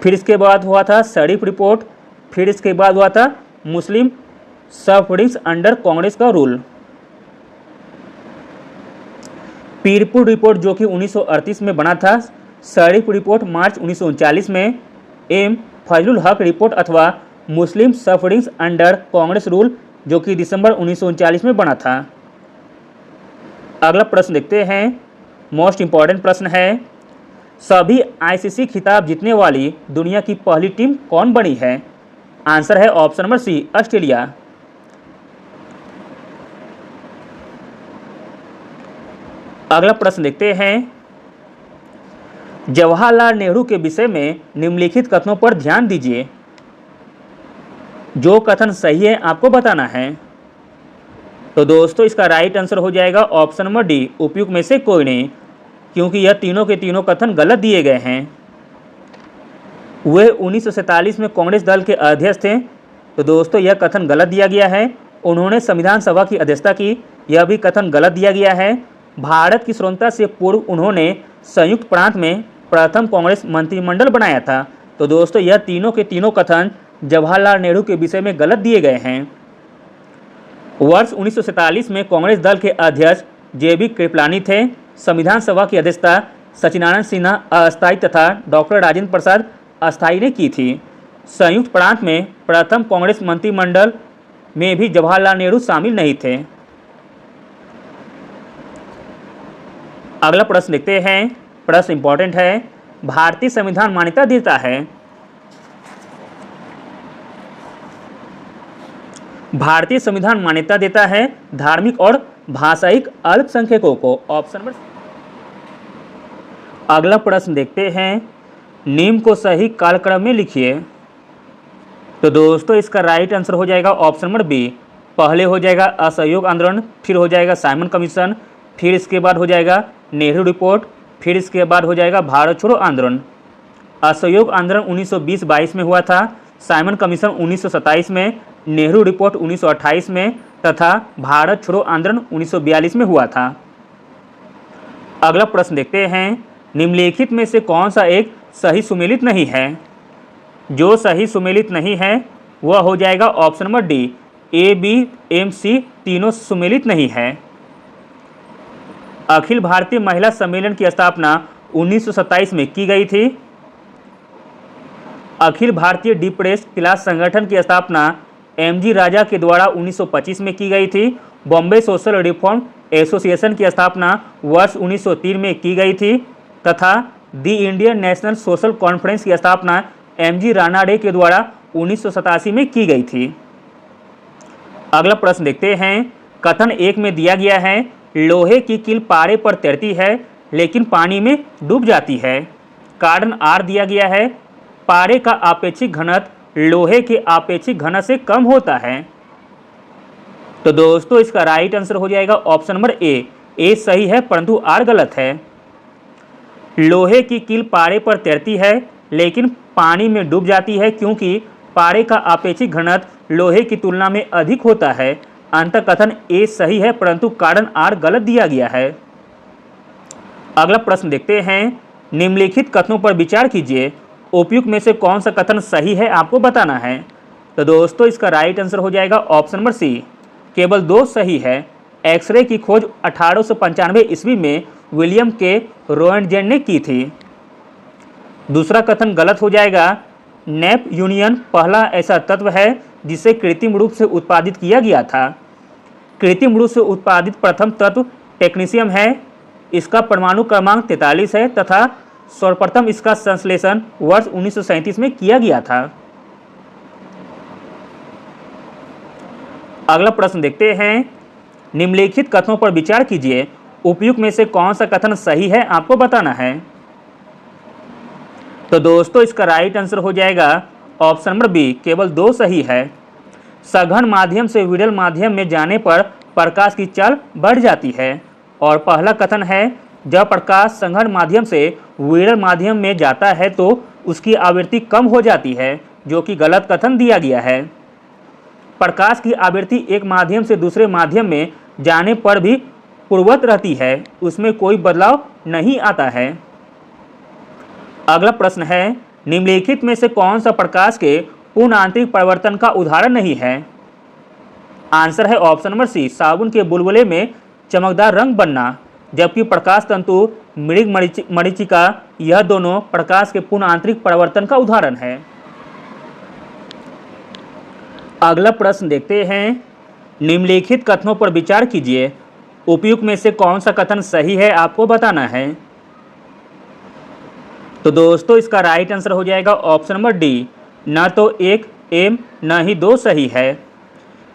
फिर इसके बाद हुआ था शरीफ रिपोर्ट, फिर इसके बाद हुआ था मुस्लिम सफरिंग्स अंडर कांग्रेस का रूल। पीरपुर रिपोर्ट जो कि 1938 में बना था, शरीफ रिपोर्ट मार्च 1939 में, एम फजलुल हक रिपोर्ट अथवा मुस्लिम सफरिंग्स अंडर कांग्रेस रूल जो कि दिसंबर 1939 में बना था। अगला प्रश्न देखते हैं, मोस्ट इंपॉर्टेंट प्रश्न है, सभी ICC खिताब जीतने वाली दुनिया की पहली टीम कौन बनी है? आंसर है ऑप्शन नंबर सी, ऑस्ट्रेलिया। अगला प्रश्न देखते हैं, जवाहरलाल नेहरू के विषय में निम्नलिखित कथनों पर ध्यान दीजिए। जो कथन सही है आपको बताना है। तो दोस्तों इसका राइट आंसर हो जाएगा ऑप्शन नंबर डी, उपयुक्त में से कोई नहीं, क्योंकि यह तीनों के तीनों कथन गलत दिए गए हैं। वे 1947 में कांग्रेस दल के अध्यक्ष थे। तो दोस्तों यह कथन गलत दिया गया है। उन्होंने संविधान सभा की अध्यक्षता की, यह भी कथन गलत दिया गया है। भारत की स्वतंत्रता से पूर्व उन्होंने संयुक्त प्रांत में प्रथम कांग्रेस मंत्रिमंडल बनाया था। तो दोस्तों यह तीनों के तीनों कथन जवाहरलाल नेहरू के विषय में गलत दिए गए हैं। वर्ष 1947 में कांग्रेस दल के अध्यक्ष JB कृपलानी थे। संविधान सभा की अध्यक्षता सचिदानंद सिन्हा अस्थायी तथा डॉक्टर राजेंद्र प्रसाद अस्थायी ने की थी। संयुक्त प्रांत में प्रथम कांग्रेस मंत्रिमंडल में भी जवाहरलाल नेहरू शामिल नहीं थे। अगला प्रश्न देखते हैं। प्रश्न इंपॉर्टेंट है। भारतीय संविधान मान्यता देता है। भारतीय संविधान मान्यता देता है धार्मिक और भाषाई अल्पसंख्यकों को। Option number. अगला प्रश्न देखते हैं। निम्न को सही कालक्रम में लिखिए। तो दोस्तों इसका राइट आंसर हो जाएगा ऑप्शन नंबर बी। पहले हो जाएगा असहयोग आंदोलन, फिर हो जाएगा साइमन कमीशन, फिर इसके बाद हो जाएगा नेहरू रिपोर्ट, फिर इसके बाद हो जाएगा भारत छोड़ो आंदोलन। असहयोग आंदोलन 1920-22 में हुआ था, साइमन कमीशन 1927 में, नेहरू रिपोर्ट 1928 में तथा भारत छोड़ो आंदोलन 1942 में हुआ था। अगला प्रश्न देखते हैं। निम्नलिखित में से कौन सा एक सही सुमेलित नहीं है? जो सही सुमेलित नहीं है वह हो जाएगा option number D. A, B, M, C तीनों सुमेलित नहीं है। अखिल भारतीय महिला सम्मेलन की स्थापना 1927 में की गई थी। अखिल भारतीय डिप्रेस्ड क्लास संगठन की स्थापना MG राजा के द्वारा 1925 में की गई थी। बॉम्बे सोशल रिफॉर्म एसोसिएशन की स्थापना वर्ष 1903 में की गई थी तथा दी इंडियन नेशनल सोशल कॉन्फ्रेंस की स्थापना MG राणा रे के द्वारा 1987 में की गई थी। अगला प्रश्न देखते हैं। कथन 1 में दिया गया है लोहे की कील पारे पर तैरती है लेकिन पानी में डूब जाती है। कारण R दिया गया है। पारे का आपेक्षिक घनत्व लोहे के आपेक्षिक घनत्व से कम होता है। तो दोस्तों इसका राइट आंसर हो जाएगा ऑप्शन नंबर ए सही है परंतु R गलत है। लोहे की कील पारे पर तैरती है लेकिन पानी में डूब जाती है क्योंकि पारे का आपेक्षिक घनत्व लोहे की तुलना में अधिक होता है। अंततः कथन ए सही है परंतु कारण R गलत दिया गया है। अगला प्रश्न देखते हैं। निम्नलिखित कथनों पर विचार कीजिए। उपयुक्त में से कौन सा कथन सही है आपको बताना है। तो दोस्तों इसका राइट आंसर हो जाएगा ऑप्शन नंबर सी। केवल 2 सही है। एक्सरे की खोज 1895 ईस्वी में विलियम के रोएंटजेन ने की थी। दूसरा कथन गलत हो जाएगा। नेप यूनियन पहला ऐसा तत्व है जिसे कृत्रिम रूप से उत्पादित किया गया था। कृत्रिम रूप से उत्पादित प्रथम तत्व टेक्नीशियम है। इसका परमाणु क्रमांक 43 है तथा सर्वप्रथम इसका संश्लेषण वर्ष 1937 में किया गया था। अगला प्रश्न देखते हैं। निम्नलिखित कथनों पर विचार कीजिए। उपयुक्त में से कौन सा कथन सही है आपको बताना है। तो दोस्तों इसका राइट आंसर हो जाएगा ऑप्शन नंबर बी। केवल 2 सही है। सघन माध्यम से विरल माध्यम में जाने पर प्रकाश की चाल बढ़ जाती है। और पहला कथन है जब प्रकाश सघन माध्यम से विरल माध्यम में जाता है तो उसकी आवृत्ति कम हो जाती है, जो कि गलत कथन दिया गया है। प्रकाश की आवृत्ति एक माध्यम से दूसरे माध्यम में जाने पर भी पूर्ववत रहती है, उसमें कोई बदलाव नहीं आता है। अगला प्रश्न है। निम्नलिखित में से कौन सा प्रकाश के पूर्ण आंतरिक परिवर्तन का उदाहरण नहीं है। आंसर है ऑप्शन नंबर सी। साबुन के बुलबुले में चमकदार रंग बनना, जबकि प्रकाश तंतु मृग मरीचिका यह दोनों प्रकाश के पूर्ण आंतरिक परिवर्तन का उदाहरण है। अगला प्रश्न देखते हैं। निम्नलिखित कथनों पर विचार कीजिए। उपयुक्त में से कौन सा कथन सही है आपको बताना है। तो दोस्तों इसका राइट आंसर हो जाएगा ऑप्शन नंबर डी। न तो 1 एम न ही 2 सही है।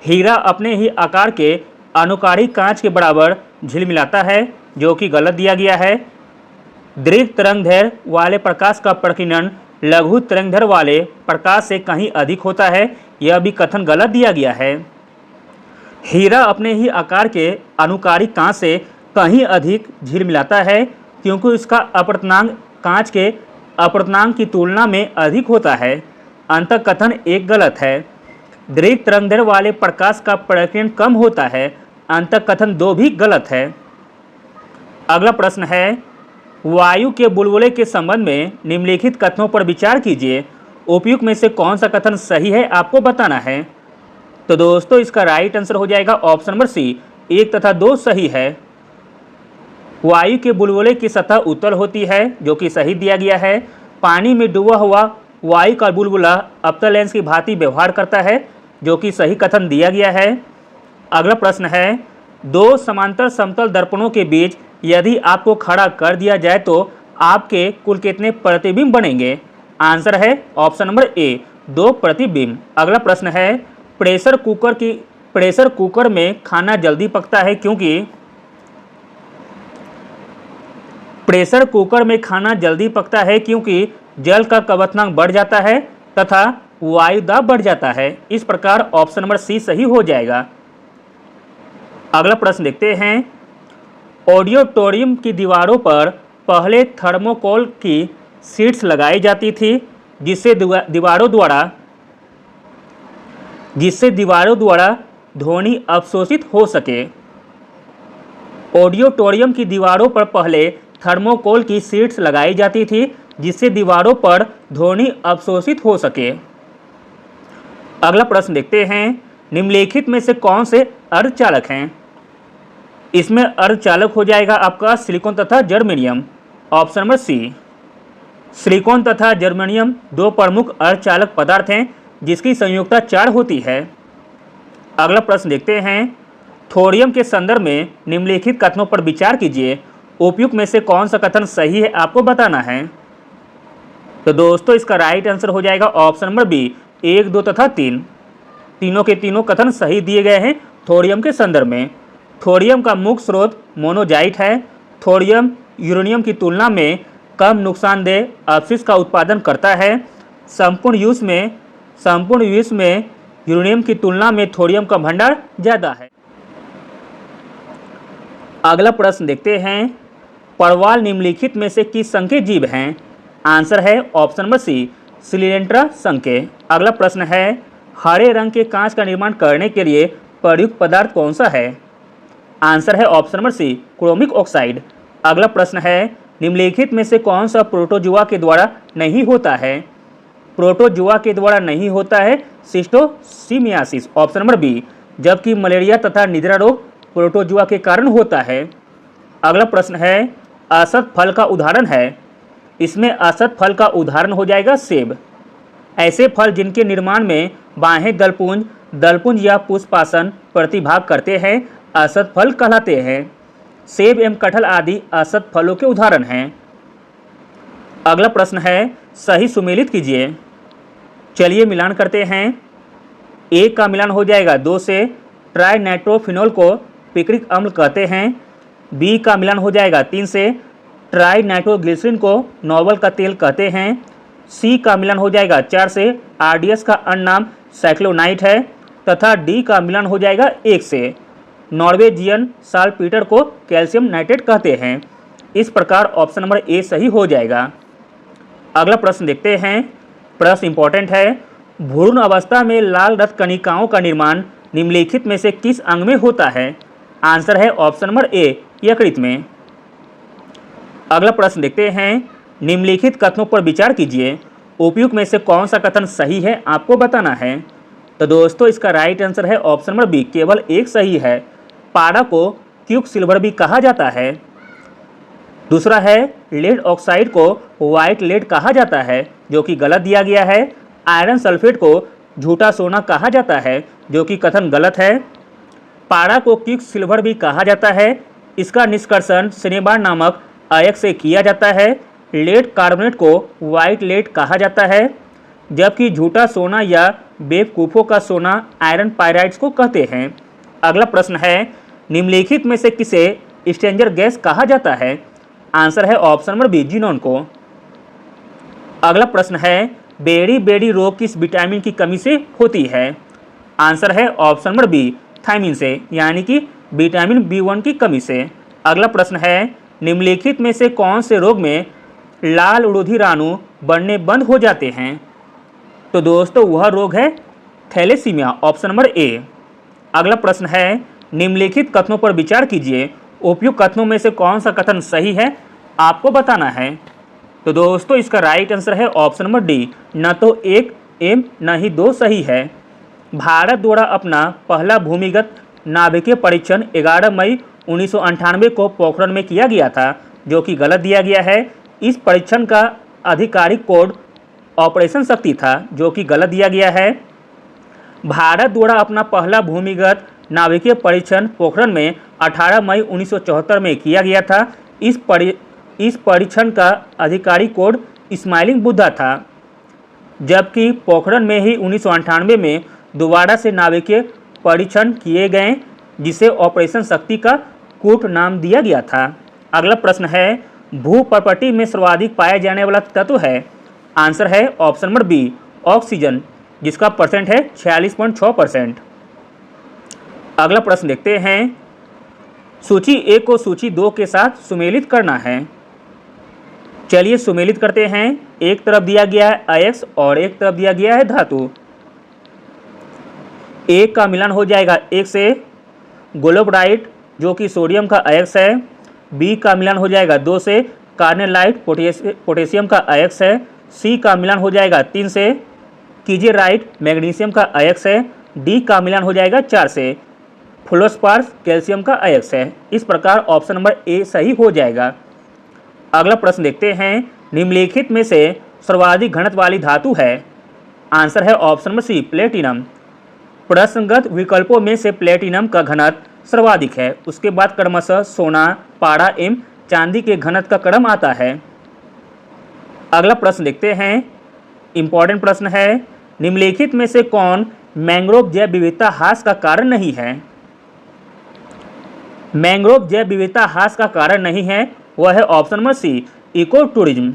हीरा अपने ही आकार के अनुकारी कांच के बराबर झिलमिलाता है, जो कि गलत दिया गया है। दीर्घ तरंगदैर्घ्य वाले प्रकाश का प्रकीर्णन लघु तरंगदैर्घ्य वाले प्रकाश से कहीं अधिक होता है, यह भी कथन गलत दिया गया है। हीरा अपने ही आकार के अनुकारी कांच से कहीं अधिक झिलमिलाता है क्योंकि इसका अपवर्तनांक कांच के अपूर्णांक की तुलना में अधिक होता है। अंतःकथन 1 गलत है। दीर्घ तरंगदैर्घ्य वाले प्रकाश का प्रकीर्णन कम होता है। अंतःकथन 2 भी गलत है। अगला प्रश्न है, वायु के बुलबुले के संबंध में निम्नलिखित कथनों पर विचार कीजिए। उपयुक्त में से कौन सा कथन सही है आपको बताना है। तो दोस्तों इसका राइट आंसर हो जाएगा ऑप्शन नंबर सी, 1 तथा 2 सही है। वायु के बुलबुले की सतह उत्तल होती है, जो कि सही दिया गया है। पानी में डूबा हुआ वायु का बुलबुला अवतल लेंस की भांति व्यवहार करता है, जो कि सही कथन दिया गया है। अगला प्रश्न है, 2 समांतर समतल दर्पणों के बीच यदि आपको खड़ा कर दिया जाए तो आपके कुल कितने प्रतिबिंब बनेंगे। आंसर है ऑप्शन नंबर ए, 2 प्रतिबिंब। अगला प्रश्न है, प्रेशर कुकर में खाना जल्दी पकता है क्योंकि प्रेशर कुकर में खाना जल्दी पकता है क्योंकि जल का क्वथनांक बढ़ जाता है तथा वायु दाब बढ़ जाता है। इस प्रकार ऑप्शन नंबर सी सही हो जाएगा। अगला प्रश्न देखते हैं, ऑडिटोरियम की दीवारों पर पहले थर्मोकोल की शीट्स लगाई जाती थी जिससे दीवारों द्वारा ध्वनि अवशोषित हो सके। ऑडिटोरियम की दीवारों पर पहले थर्मोकोल की शीट्स लगाई जाती थी जिससे दीवारों पर ध्वनि अवशोषित हो सके। अगला प्रश्न देखते हैं, निम्नलिखित में से कौन से अर्धचालक हैं। इसमें अर्धचालक हो जाएगा आपका सिलिकॉन तथा germanium. Option number C, silicon तथा जर्मेनियम 2 प्रमुख अर्धचालक पदार्थ हैं जिसकी संयुक्तता 4 होती है। अगला प्रश्न देखते हैं, थोरियम के संदर्भ में निम्नलिखित कथनों पर विचार कीजिए। उपयुक्त में से कौन सा कथन सही है आपको बताना है। तो दोस्तों इसका राइट आंसर हो जाएगा ऑप्शन नंबर बी, 1, 2 तथा 3। तीनों के तीनों कथन सही दिए गए हैं थोरियम के संदर्भ में। थोरियम का मुख्य स्रोत मोनोजाइट है। थोरियम यूरेनियम की तुलना में कम नुकसानदेह अपशिष्ट का उत्पादन करता है। संपूर्ण विश्व में यूरेनियम की तुलना में थोरियम का भंडार ज़्यादा है। अगला प्रश्न देखते हैं, परवाल निम्नलिखित में से किस संघ के जीव हैं। आंसर है ऑप्शन नंबर सी, सिलिएंड्रा संघ के। अगला प्रश्न है, हरे रंग के कांच का निर्माण करने के लिए प्रयुक्त पदार्थ कौन सा है। आंसर है option number C, chromic oxide. अगला प्रश्न है, निम्नलिखित में से कौन सा प्रोटोजुआ के द्वारा नहीं होता है। प्रोटोजुआ के द्वारा नहीं होता है शिस्टोसिमियासिस, ऑप्शन नंबर बी, जबकि मलेरिया तथा निद्रा रोग प्रोटोजुआ के कारण होता है। अगला प्रश्न है, असत फल का उदाहरण है। इसमें असत फल का उदाहरण हो जाएगा सेब। ऐसे फल जिनके निर्माण में बाहें दलपुंज या पुष्पासन प्रतिभाग करते हैं असत फल कहलाते हैं। सेब एवं कटहल आदि असत फलों के उदाहरण हैं। अगला प्रश्न है, सही सुमेलित कीजिए। चलिए मिलान करते हैं। एक का मिलान हो जाएगा 2 से, ट्राई नाइट्रोफिनॉल को पिक्रिक अम्ल कहते हैं। बी का मिलान हो जाएगा 3 से, ट्राई नाइट्रोग्लिसरीन को नॉवल का तेल कहते हैं। सी का मिलान हो जाएगा 4 से, आरडीएस का अन्य नाम साइक्लोनाइट है। तथा डी का मिलान हो जाएगा 1 से, नॉर्वेजियन साल्टपीटर को कैल्शियम नाइट्रेट कहते हैं। इस प्रकार ऑप्शन नंबर ए सही हो जाएगा। अगला प्रश्न देखते हैं। प्रश्न इंपॉर्टेंट है, भ्रूण अवस्था में लाल रक्त कणिकाओं का निर्माण निम्नलिखित में से किस अंग में होता है। आंसर है ऑप्शन नंबर ए, यकृत में। अगला प्रश्न देखते हैं, निम्नलिखित कथनों पर विचार कीजिए। उपयुक्त में से कौन सा कथन सही है आपको बताना है। तो दोस्तों इसका राइट आंसर है ऑप्शन नंबर बी, केवल एक सही है। पारा को क्यूक सिल्वर भी कहा जाता है। दूसरा है, लेड ऑक्साइड को व्हाइट लेड कहा जाता है, जो कि गलत दिया गया है। आयरन सल्फेट को झूठा सोना कहा जाता है, जो कि कथन गलत है। पारा को क्यूक सिल्वर भी कहा जाता है। इसका निष्कर्षण सिनेबार नामक अयस्क से किया जाता है। लेड कार्बोनेट को व्हाइट लेड कहा जाता है, जबकि झूठा सोना या बेवकूफ़ों का सोना आयरन पायराइड्स को कहते हैं। अगला प्रश्न है, निम्नलिखित में से किसे स्ट्रेंजर गैस कहा जाता है। आंसर है ऑप्शन नंबर बी, जीनोन को। अगला प्रश्न है, बेरी रोग किस विटामिन की कमी से होती है। आंसर है ऑप्शन नंबर बी, थायमिन से, यानी कि विटामिन B1 की कमी से। अगला प्रश्न है, निम्नलिखित में से कौन से रोग में लाल रुधिराणु बढ़ने बंद हो जाते हैं। तो दोस्तों वह रोग है थैलेसीमिया, ऑप्शन नंबर ए। अगला प्रश्न है, निम्नलिखित कथनों पर विचार कीजिए, उपयुक्त कथनों में से कौन सा कथन सही है आपको बताना है। तो दोस्तों इसका राइट आंसर है ऑप्शन नंबर डी, न तो एक एवं न ही दो सही है। भारत द्वारा अपना पहला भूमिगत नाभिकीय परीक्षण 11 मई 1998 को पोखरण में किया गया था, जो कि गलत दिया गया है। इस परीक्षण का आधिकारिक कोड ऑपरेशन शक्ति था, जो कि गलत दिया गया है। भारत द्वारा अपना पहला भूमिगत नाभिकीय परीक्षण पोखरण में 18 मई 1974 में किया गया था। इस परीक्षण का आधिकारिक कोड स्माइलिंग बुद्धा था, जबकि पोखरण में ही 1998 में दोबारा से नाभिकीय परीक्षण किए गए, जिसे ऑपरेशन शक्ति का कूट नाम दिया गया था। अगला प्रश्न है, भूपर्पटी में सर्वाधिक पाया जाने वाला तत्व है। आंसर है ऑप्शन नंबर बी, ऑक्सीजन, जिसका परसेंट है 46.6%। अगला प्रश्न देखते हैं, सूची 1 को सूची 2 के साथ सुमेलित करना है। चलिए सुमेलित करते हैं। एक तरफ दिया गया है अयस्क और एक तरफ दिया गया है धातु। एक का मिलन हो जाएगा एक से गोलोबराइट, जो कि सोडियम का अयस्क है। बी का मिलन हो जाएगा 2 से कार्नेलाइट, पोटेशियम का अयस्क है। सी का मिलन हो जाएगा 3 से कीजेराइट, मैग्नीशियम का अयस्क है। डी का मिलन हो जाएगा 4 से फ्लोस्पार्स, कैल्शियम का अयस्क है। इस प्रकार ऑप्शन नंबर ए सही हो जाएगा। अगला प्रश्न देखते हैं, निम्नलिखित में से सर्वाधिक घनत्व वाली धातु है। आंसर है ऑप्शन नंबर सी, प्लेटिनम। प्रश्नगत विकल्पों में से प्लेटिनम का घनत्व सर्वाधिक है। उसके बाद क्रमशः सोना, पारा एवं चांदी के घनत्व का क्रम आता है। अगला प्रश्न देखते हैं, इंपॉर्टेंट प्रश्न है, निम्नलिखित में से कौन मैंग्रोव जैव विविधता ह्रास का कारण नहीं है। मैंग्रोव जैव विविधता ह्रास का कारण नहीं है, वह है option number C, eco tourism.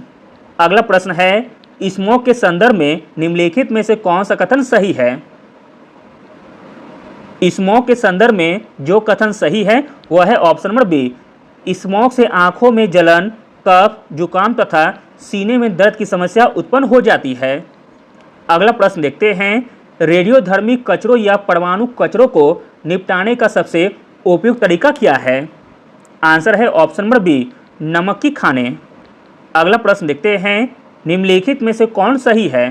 अगला प्रश्न है, स्मोक के संदर्भ में निम्नलिखित में से कौन सा कथन सही है। स्मोक के संदर्भ में जो कथन सही है वह है ऑप्शन नंबर बी, स्मोक से आंखों में जलन, कफ, जुकाम तथा सीने में दर्द की समस्या उत्पन्न हो जाती है। अगला प्रश्न देखते हैं, रेडियोधर्मी कचरों या परमाणु कचरों को निपटाने का सबसे उपयुक्त तरीका क्या है। आंसर है ऑप्शन नंबर बी, नमक की खाने। अगला प्रश्न देखते हैं, निम्नलिखित में से कौन सही है।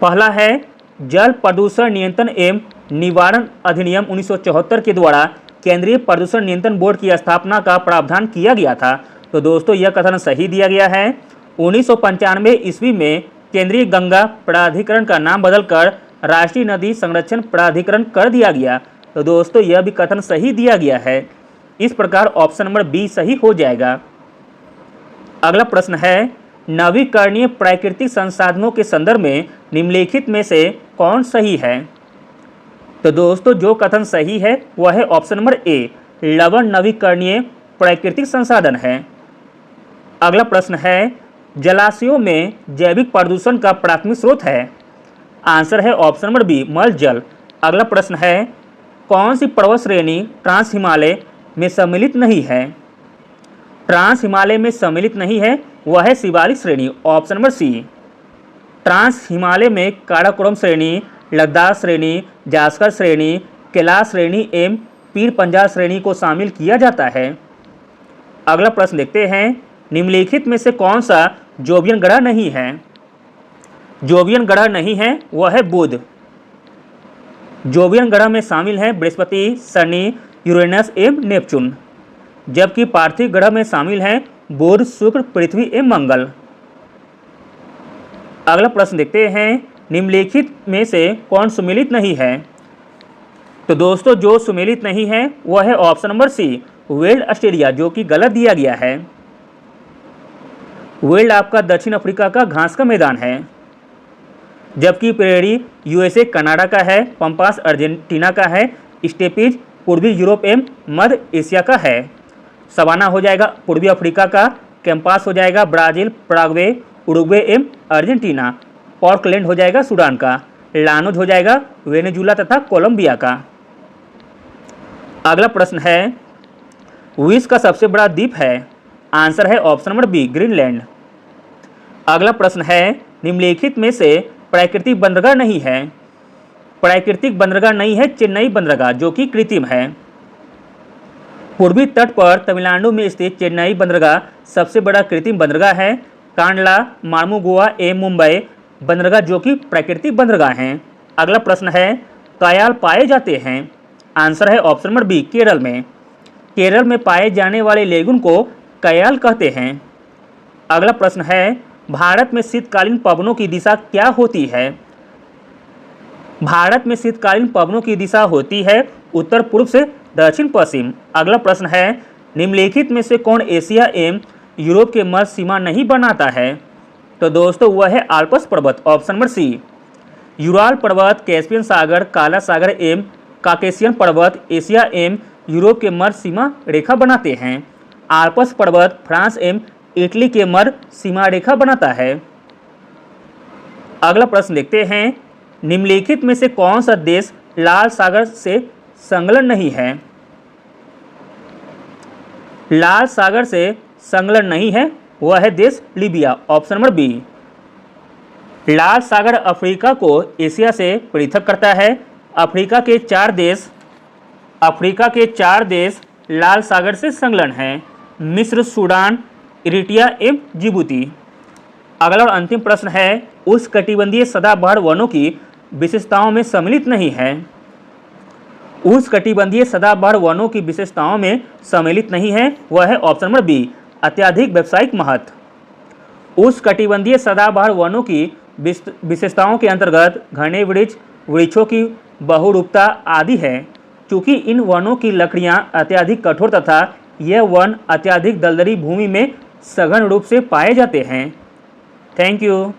पहला है, जल प्रदूषण नियंत्रण एवं निवारण अधिनियम 1974 के द्वारा केंद्रीय प्रदूषण नियंत्रण बोर्ड की स्थापना का प्रावधान किया गया था। तो दोस्तों यह कथन सही दिया गया है। 1995 ईस्वी में केंद्रीय गंगा प्राधिकरण का नाम बदलकर राष्ट्रीय नदी संरक्षण प्राधिकरण कर दिया गया। तो दोस्तों यह भी कथन सही दिया गया है। इस प्रकार ऑप्शन नंबर बी सही हो जाएगा। अगला प्रश्न है, नवीकरणीय प्राकृतिक संसाधनों के संदर्भ में निम्नलिखित में से कौन सही है। तो दोस्तों जो कथन सही है वह है ऑप्शन नंबर ए, लवण नवीकरणीय प्राकृतिक संसाधन है। अगला प्रश्न है, जलाशयों में जैविक प्रदूषण का प्राथमिक स्रोत है। आंसर है ऑप्शन नंबर बी, मल जल। अगला प्रश्न है, कौन सी पर्वत श्रेणी ट्रांस हिमालय में सम्मिलित नहीं है। ट्रांस हिमालय में सम्मिलित नहीं है, वह है शिवालिक श्रेणी, option number C. Trans Himalaya में काराकोरम श्रेणी, लद्दाख श्रेणी, जास्कर श्रेणी, कैलाश श्रेणी एवं पीर पंजाल श्रेणी को शामिल किया जाता है। अगला प्रश्न देखते हैं, निम्नलिखित में से कौन सा जोवियन ग्रह नहीं है। जोवियन ग्रह नहीं है, वह है बुध। जोवियन ग्रह में शामिल हैं बृहस्पति, शनि, यूरेनस एवं नेपच्यून, जबकि पार्थिव ग्रह में शामिल हैं बुध, शुक्र, पृथ्वी एवं मंगल। अगला प्रश्न देखते हैं, निम्नलिखित में से कौन सुमेलित नहीं है। तो दोस्तों जो सुमेलित नहीं है वह है option number C, weld Australia, जो कि गलत दिया गया है। वेल्ड आपका दक्षिण अफ्रीका का घास का मैदान है, जबकि प्रेरी यूएसए कनाडा का है, पंपास अर्जेंटीना का है, स्टेपीज पूर्वी यूरोप एवं मध्य एशिया का है। सवाना हो जाएगा पूर्वी अफ्रीका का, कैंपास हो जाएगा ब्राज़ील, पराग्वे, उरुग्वे एवं अर्जेंटीना, पॉर्कलैंड हो जाएगा सूडान का, लानोज हो जाएगा वेनेजुला तथा कोलंबिया का। अगला प्रश्न है, विश्व का सबसे बड़ा द्वीप है। आंसर है ऑप्शन नंबर बी, ग्रीनलैंड। अगला प्रश्न है, निम्नलिखित में से प्राकृतिक बंदरगाह नहीं है। प्राकृतिक बंदरगाह नहीं है चेन्नई बंदरगाह, जो कि कृत्रिम है। पूर्वी तट पर तमिलनाडु में स्थित चेन्नई बंदरगाह सबसे बड़ा कृत्रिम बंदरगाह है। कांडला, मार्मू, गोवा एवं मुंबई बंदरगाह जो कि प्राकृतिक बंदरगाह हैं। अगला प्रश्न है, कयाल पाए जाते हैं। आंसर है ऑप्शन नंबर बी, केरल में। केरल में पाए जाने वाले लेगुन को कयाल कहते हैं। अगला प्रश्न है, भारत में शीतकालीन पवनों की दिशा क्या होती है। भारत में शीतकालीन पवनों की दिशा होती है उत्तर पूर्व से दक्षिण पश्चिम। अगला प्रश्न है, निम्नलिखित में से कौन एशिया एवं यूरोप के मध्य सीमा नहीं बनाता है। तो दोस्तों वह है आल्प्स पर्वत, ऑप्शन नंबर सी। यूराल पर्वत, कैस्पियन सागर, काला सागर एवं काकेशियन पर्वत एशिया एवं यूरोप के मध्य सीमा रेखा बनाते हैं। आल्प्स पर्वत फ्रांस एवं इटली के मध्य सीमा रेखा बनाता है। अगला प्रश्न देखते हैं, निम्नलिखित में से कौन सा देश लाल सागर से संलग्न नहीं है। लाल सागर से संलग्न नहीं है वह है देश लीबिया, ऑप्शन नंबर बी। लाल सागर अफ्रीका को एशिया से पृथक करता है। अफ्रीका के चार देश लाल सागर से संलग्न हैं, मिस्र, सूडान, इरिट्रिया एवं जिबूती। अगला और अंतिम प्रश्न है, उष्णकटिबंधीय सदाबहार वनों की विशेषताओं में सम्मिलित नहीं है। उष्णकटिबंधीय सदाबहार वनों की विशेषताओं में सम्मिलित नहीं है वह है ऑप्शन नंबर बी, अत्यधिक व्यावसायिक महत्व। उष्णकटिबंधीय सदाबहार वनों की विशेषताओं के अंतर्गत घने वृक्ष, वृक्षों की बहुरूपता आदि है। चूँकि इन वनों की लकड़ियाँ अत्यधिक कठोर तथा यह वन अत्यधिक दलदली भूमि में सघन रूप से पाए जाते हैं। Thank you.